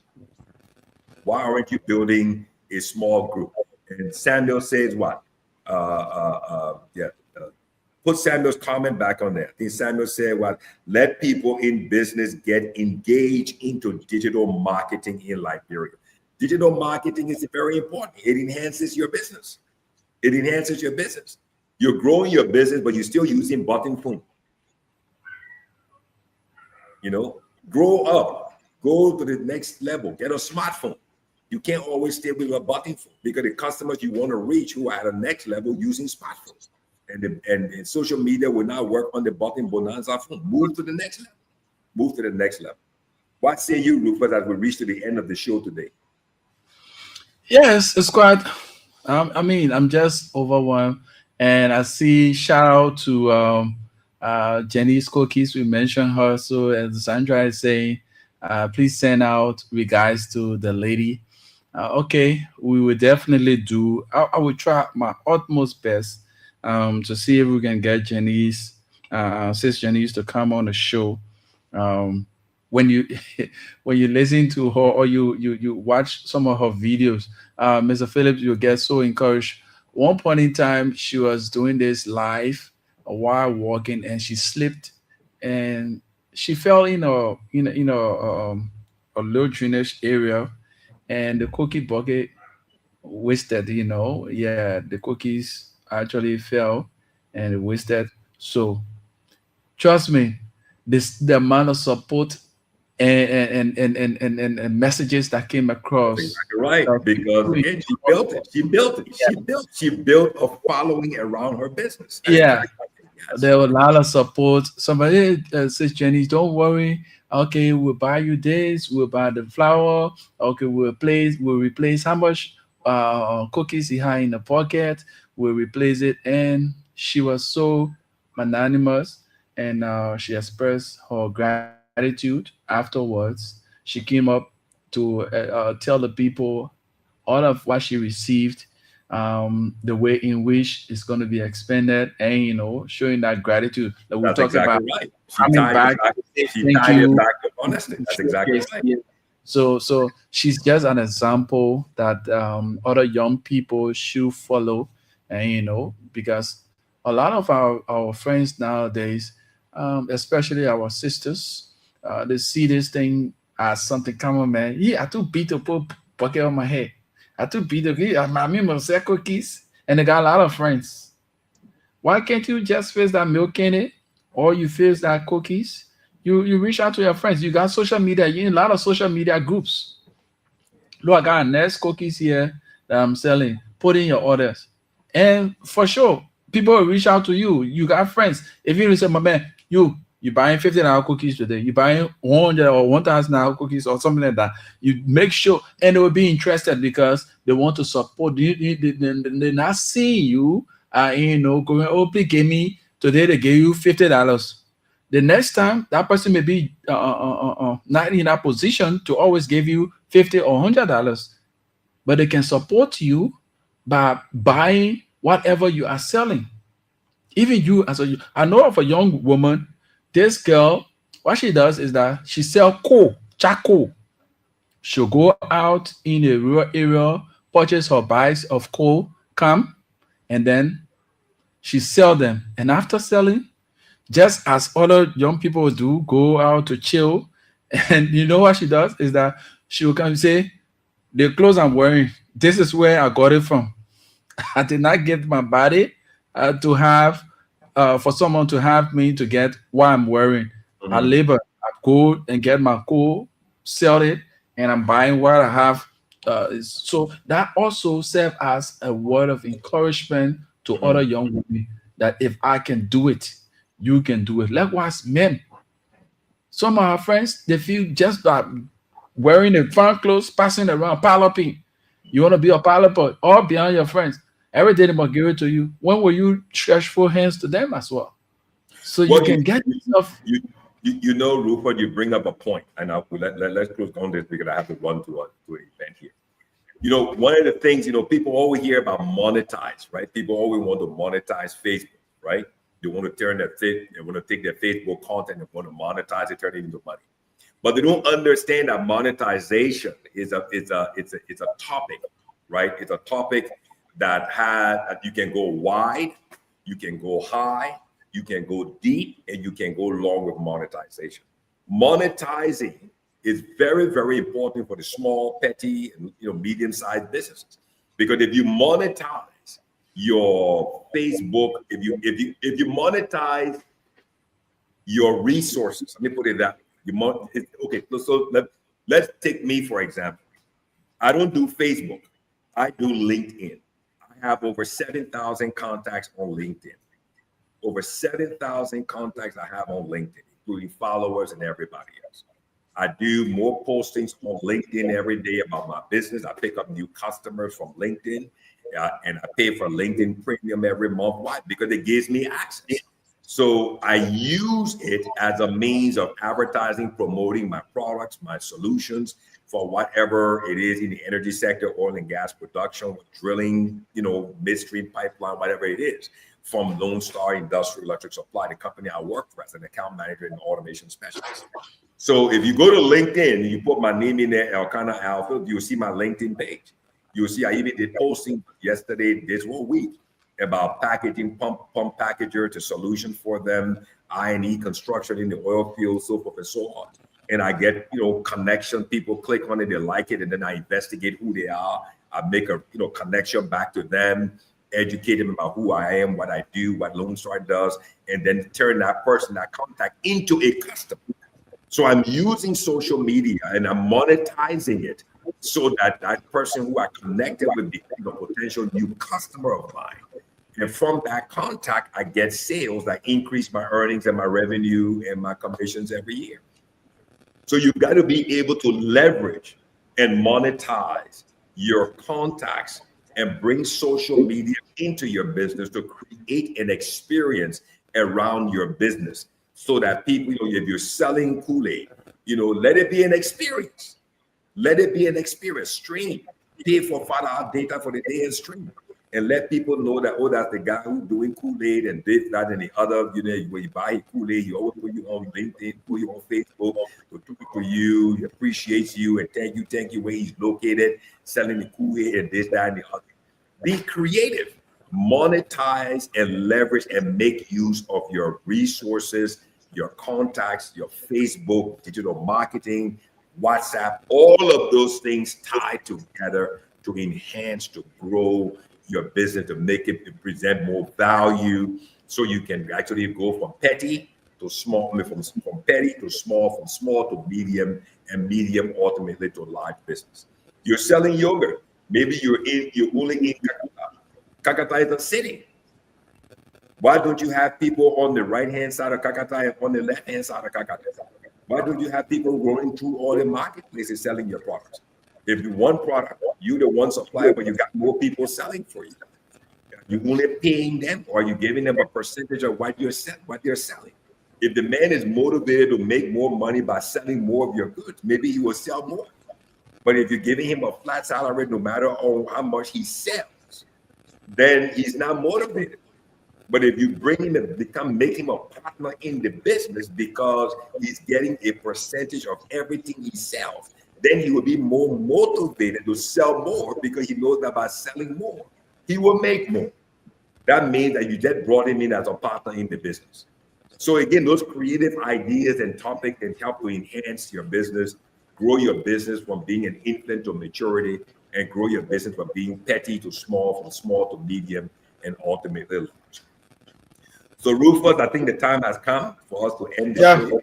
Why aren't you building a small group? And Samuel says what? Put Samuel's comment back on there. I think Samuel said what? Let people in business get engaged into digital marketing in Liberia. Digital marketing is very important. It enhances your business. It enhances your business. You're growing your business, but you're still using button phone. Grow up, go to the next level, get a smartphone. You can't always stay with a button phone because the customers you want to reach who are at the next level using smartphones. and social media will not work on the button bonanza phone. Move to the next level. Move to the next level. What say you, Rufus, as we reach to the end of the show today? Yes, it's quite. I mean, I'm just overwhelmed, and I see shout out to Jenny's Cookies. We mentioned her, so as Sandra is saying, please send out regards to the lady. Okay, we will definitely do. I will try my utmost best to see if we can get sis Janice to come on the show. Um, when you when you listen to her or you watch some of her videos, Mr. Phillips, you get so encouraged. One point in time, she was doing this live while walking, and she slipped, and she fell a low drainage area, and the cookie bucket wasted. Yeah, the cookies actually fell and it wasted. So trust me, this the amount of support and messages that came That's across. exactly right. Because again, she built it. She built it. She built a following around her business. That's Yeah, exactly right. Yes. there was a lot of support. Somebody says, Jenny, don't worry. Okay, we'll buy you this. We'll buy the flour. Okay, we'll replace how much cookies you had in the pocket. We'll replace it. And she was so magnanimous, and she expressed her gratitude afterwards. She came up to tell the people all of what she received, the way in which it's going to be expended, and showing that gratitude that we That's talk about exactly right. She coming tied it back back. to say She thank tied it you. back to honesty. That's exactly right. Yeah. So she's just an example that other young people should follow, and because a lot of our friends nowadays, especially our sisters, they see this thing as something common, man. Yeah, I too beat to put bucket on my head. I too beat to my mom sell cookies, and they got a lot of friends. Why can't you just fix that milk in it, or you fix that cookies? You reach out to your friends. You got social media. You in a lot of social media groups. Look, I got next cookies here that I'm selling. Put in your orders, and for sure, people will reach out to you. You got friends. If you say, my man, you buying $50 cookies today, you buying 100 or $1,000 cookies or something like that. You make sure, and they will be interested because they want to support you. They're not seeing you, going, oh, please give me today. They gave you $50. The next time, that person may be not in that position to always give you 50 or $100, but they can support you by buying whatever you are selling. Even you, I know of a young woman. This girl, what she does is that she sell coal, charcoal. She'll go out in a rural area, purchase her bags of coal, come, and then she sell them. And after selling, just as other young people do, go out to chill. And you know what she does is that she will come and say, the clothes I'm wearing, this is where I got it from. I did not get my body to have for someone to have me to get what I'm wearing. I Mhm. labor, I go and get my coal, sell it, and I'm buying what I have. So that also serves as a word of encouragement to other Mhm. young women that if I can do it, you can do it. Likewise, men. Some of our friends, they feel just that wearing the fine clothes, passing around, paloping. You want to be a palopper all behind your friends. Every day they must give it to you. When will you stretch full hands to them as well? So you Well, can get yourself. you know, Rupert, you bring up a point, and let's close on this because I have to run to an event here. You know, one of the things, people always hear about monetize, right? People always want to monetize Facebook, right? They want to they want to take their Facebook content and want to monetize it, turn it into money. But they don't understand that monetization it's a topic, right? It's a topic that you can go wide, you can go high, you can go deep, and you can go long with monetization. Monetizing is very, very important for the small, petty, and medium-sized businesses. Because if you monetize your Facebook, if you monetize your resources, let me put it that way. Okay, so let's take me for example. I don't do Facebook. I do LinkedIn. I have over 7,000 contacts on LinkedIn. over 7,000 contacts I have on LinkedIn, including followers and everybody else. I do more postings on LinkedIn every day about my business. I pick up new customers from LinkedIn, and I pay for LinkedIn Premium every month. Why? Because it gives me access. So I use it as a means of advertising, promoting my products, my solutions for whatever it is in the energy sector, oil and gas production, drilling, midstream pipeline, whatever it is, from Lone Star Industrial Electric Supply, the company I work for as an account manager and automation specialist. So if you go to LinkedIn and you put my name in there, Elkanah Alpha, you'll see my LinkedIn page. You'll see I even did posting yesterday, this whole week, about packaging, pump packager to solutions for them, I&E construction in the oil field, so forth and so on. And I get, connection, people click on it, they like it, and then I investigate who they are. I make a, connection back to them, educate them about who I am, what I do, what Lone Star does, and then turn that person, that contact, into a customer. So I'm using social media and I'm monetizing it so that that person who I connected with becomes a potential new customer of mine. And from that contact, I get sales that increase my earnings and my revenue and my commissions every year. So you've got to be able to leverage and monetize your contacts and bring social media into your business to create an experience around your business so that people, if you're selling Kool-Aid, let it be an experience. Let it be an experience. Stream. Pay for 5-hour data for the day and stream. And let people know that, that's the guy who's doing Kool-Aid and this, that, and the other. When you buy Kool-Aid, you always put you on LinkedIn, put you on Facebook, to talk to you, he appreciates you, and thank you where he's located, selling the Kool-Aid and this, that, and the other. Be creative, monetize and leverage and make use of your resources, your contacts, your Facebook, digital marketing, WhatsApp, all of those things tied together to enhance, to grow your business, to make it to present more value, so you can actually go from petty to small, from petty to small, from small to medium, and medium ultimately to large business. You're selling yogurt. Maybe you're only in Kakata. Kakata is a city. Why don't you have people on the right-hand side of Kakata and on the left-hand side of Kakata? Why don't you have people going through all the marketplaces selling your products? If you one product, you're the one supplier, but you got more people selling for you. You're only paying them, or you're giving them a percentage of what they're selling. If the man is motivated to make more money by selling more of your goods, maybe he will sell more. But if you're giving him a flat salary, no matter how much he sells, then he's not motivated. But if you bring him and make him a partner in the business because he's getting a percentage of everything he sells, then he will be more motivated to sell more because he knows that by selling more, he will make more. That means that you just brought him in as a partner in the business. So again, those creative ideas and topics can help to enhance your business, grow your business from being an infant to maturity, and grow your business from being petty to small, from small to medium, and ultimately large. So Rufus, I think the time has come for us to end the show.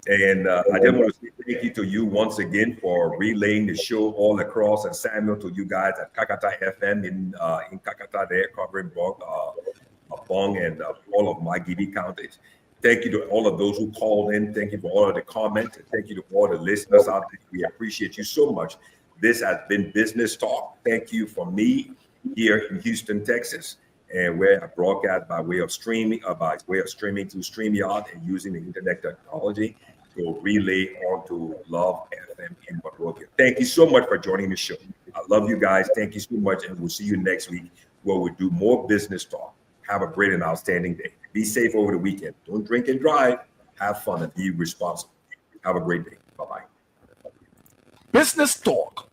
And I just want to say thank you to you once again for relaying the show all across, and Samuel, to you guys at Kakata FM in Kakata there, covering Bong and all of my Gibi counties. Thank you to all of those who called in. Thank you for all of the comments. And thank you to all the listeners out there. We appreciate you so much. This has been Business Talk. Thank you from me here in Houston, Texas, and we're broadcast by way of streaming through StreamYard and using the internet technology to relay onto Love FM in Monrovia. Thank you so much for joining the show. I love you guys. Thank you so much, and we'll see you next week where we do more business talk. Have a great and outstanding day. Be safe over the weekend. Don't drink and drive. Have fun and be responsible. Have a great day. Bye-bye. Business Talk.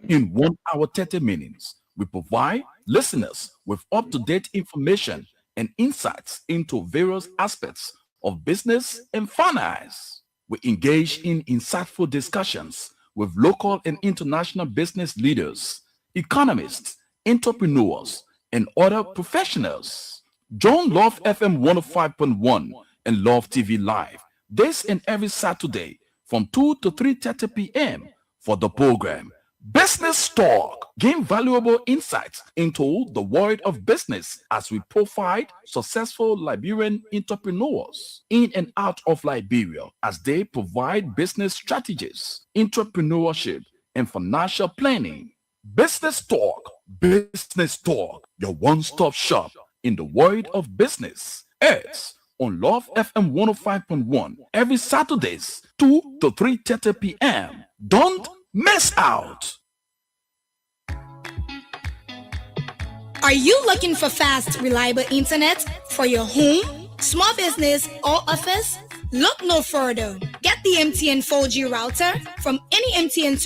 In 1 hour, 30 minutes, we provide listeners with up-to-date information and insights into various aspects of business and finance. We engage in insightful discussions with local and international business leaders, economists, entrepreneurs, and other professionals. Join Love FM 105.1 and Love TV Live this and every Saturday from 2 to 3:30 p.m. for the program Business Talk. Gain valuable insights into the world of business as we profile successful Liberian entrepreneurs in and out of Liberia as they provide business strategies, entrepreneurship, and financial planning. Business Talk, your one-stop shop in the world of business. It's on Love FM 105.1 every Saturdays, 2 to 3:30 p.m. Don't miss out. Are you looking for fast, reliable internet for your home, small business, or office? Look no further. Get the MTN 4G router from any MTN service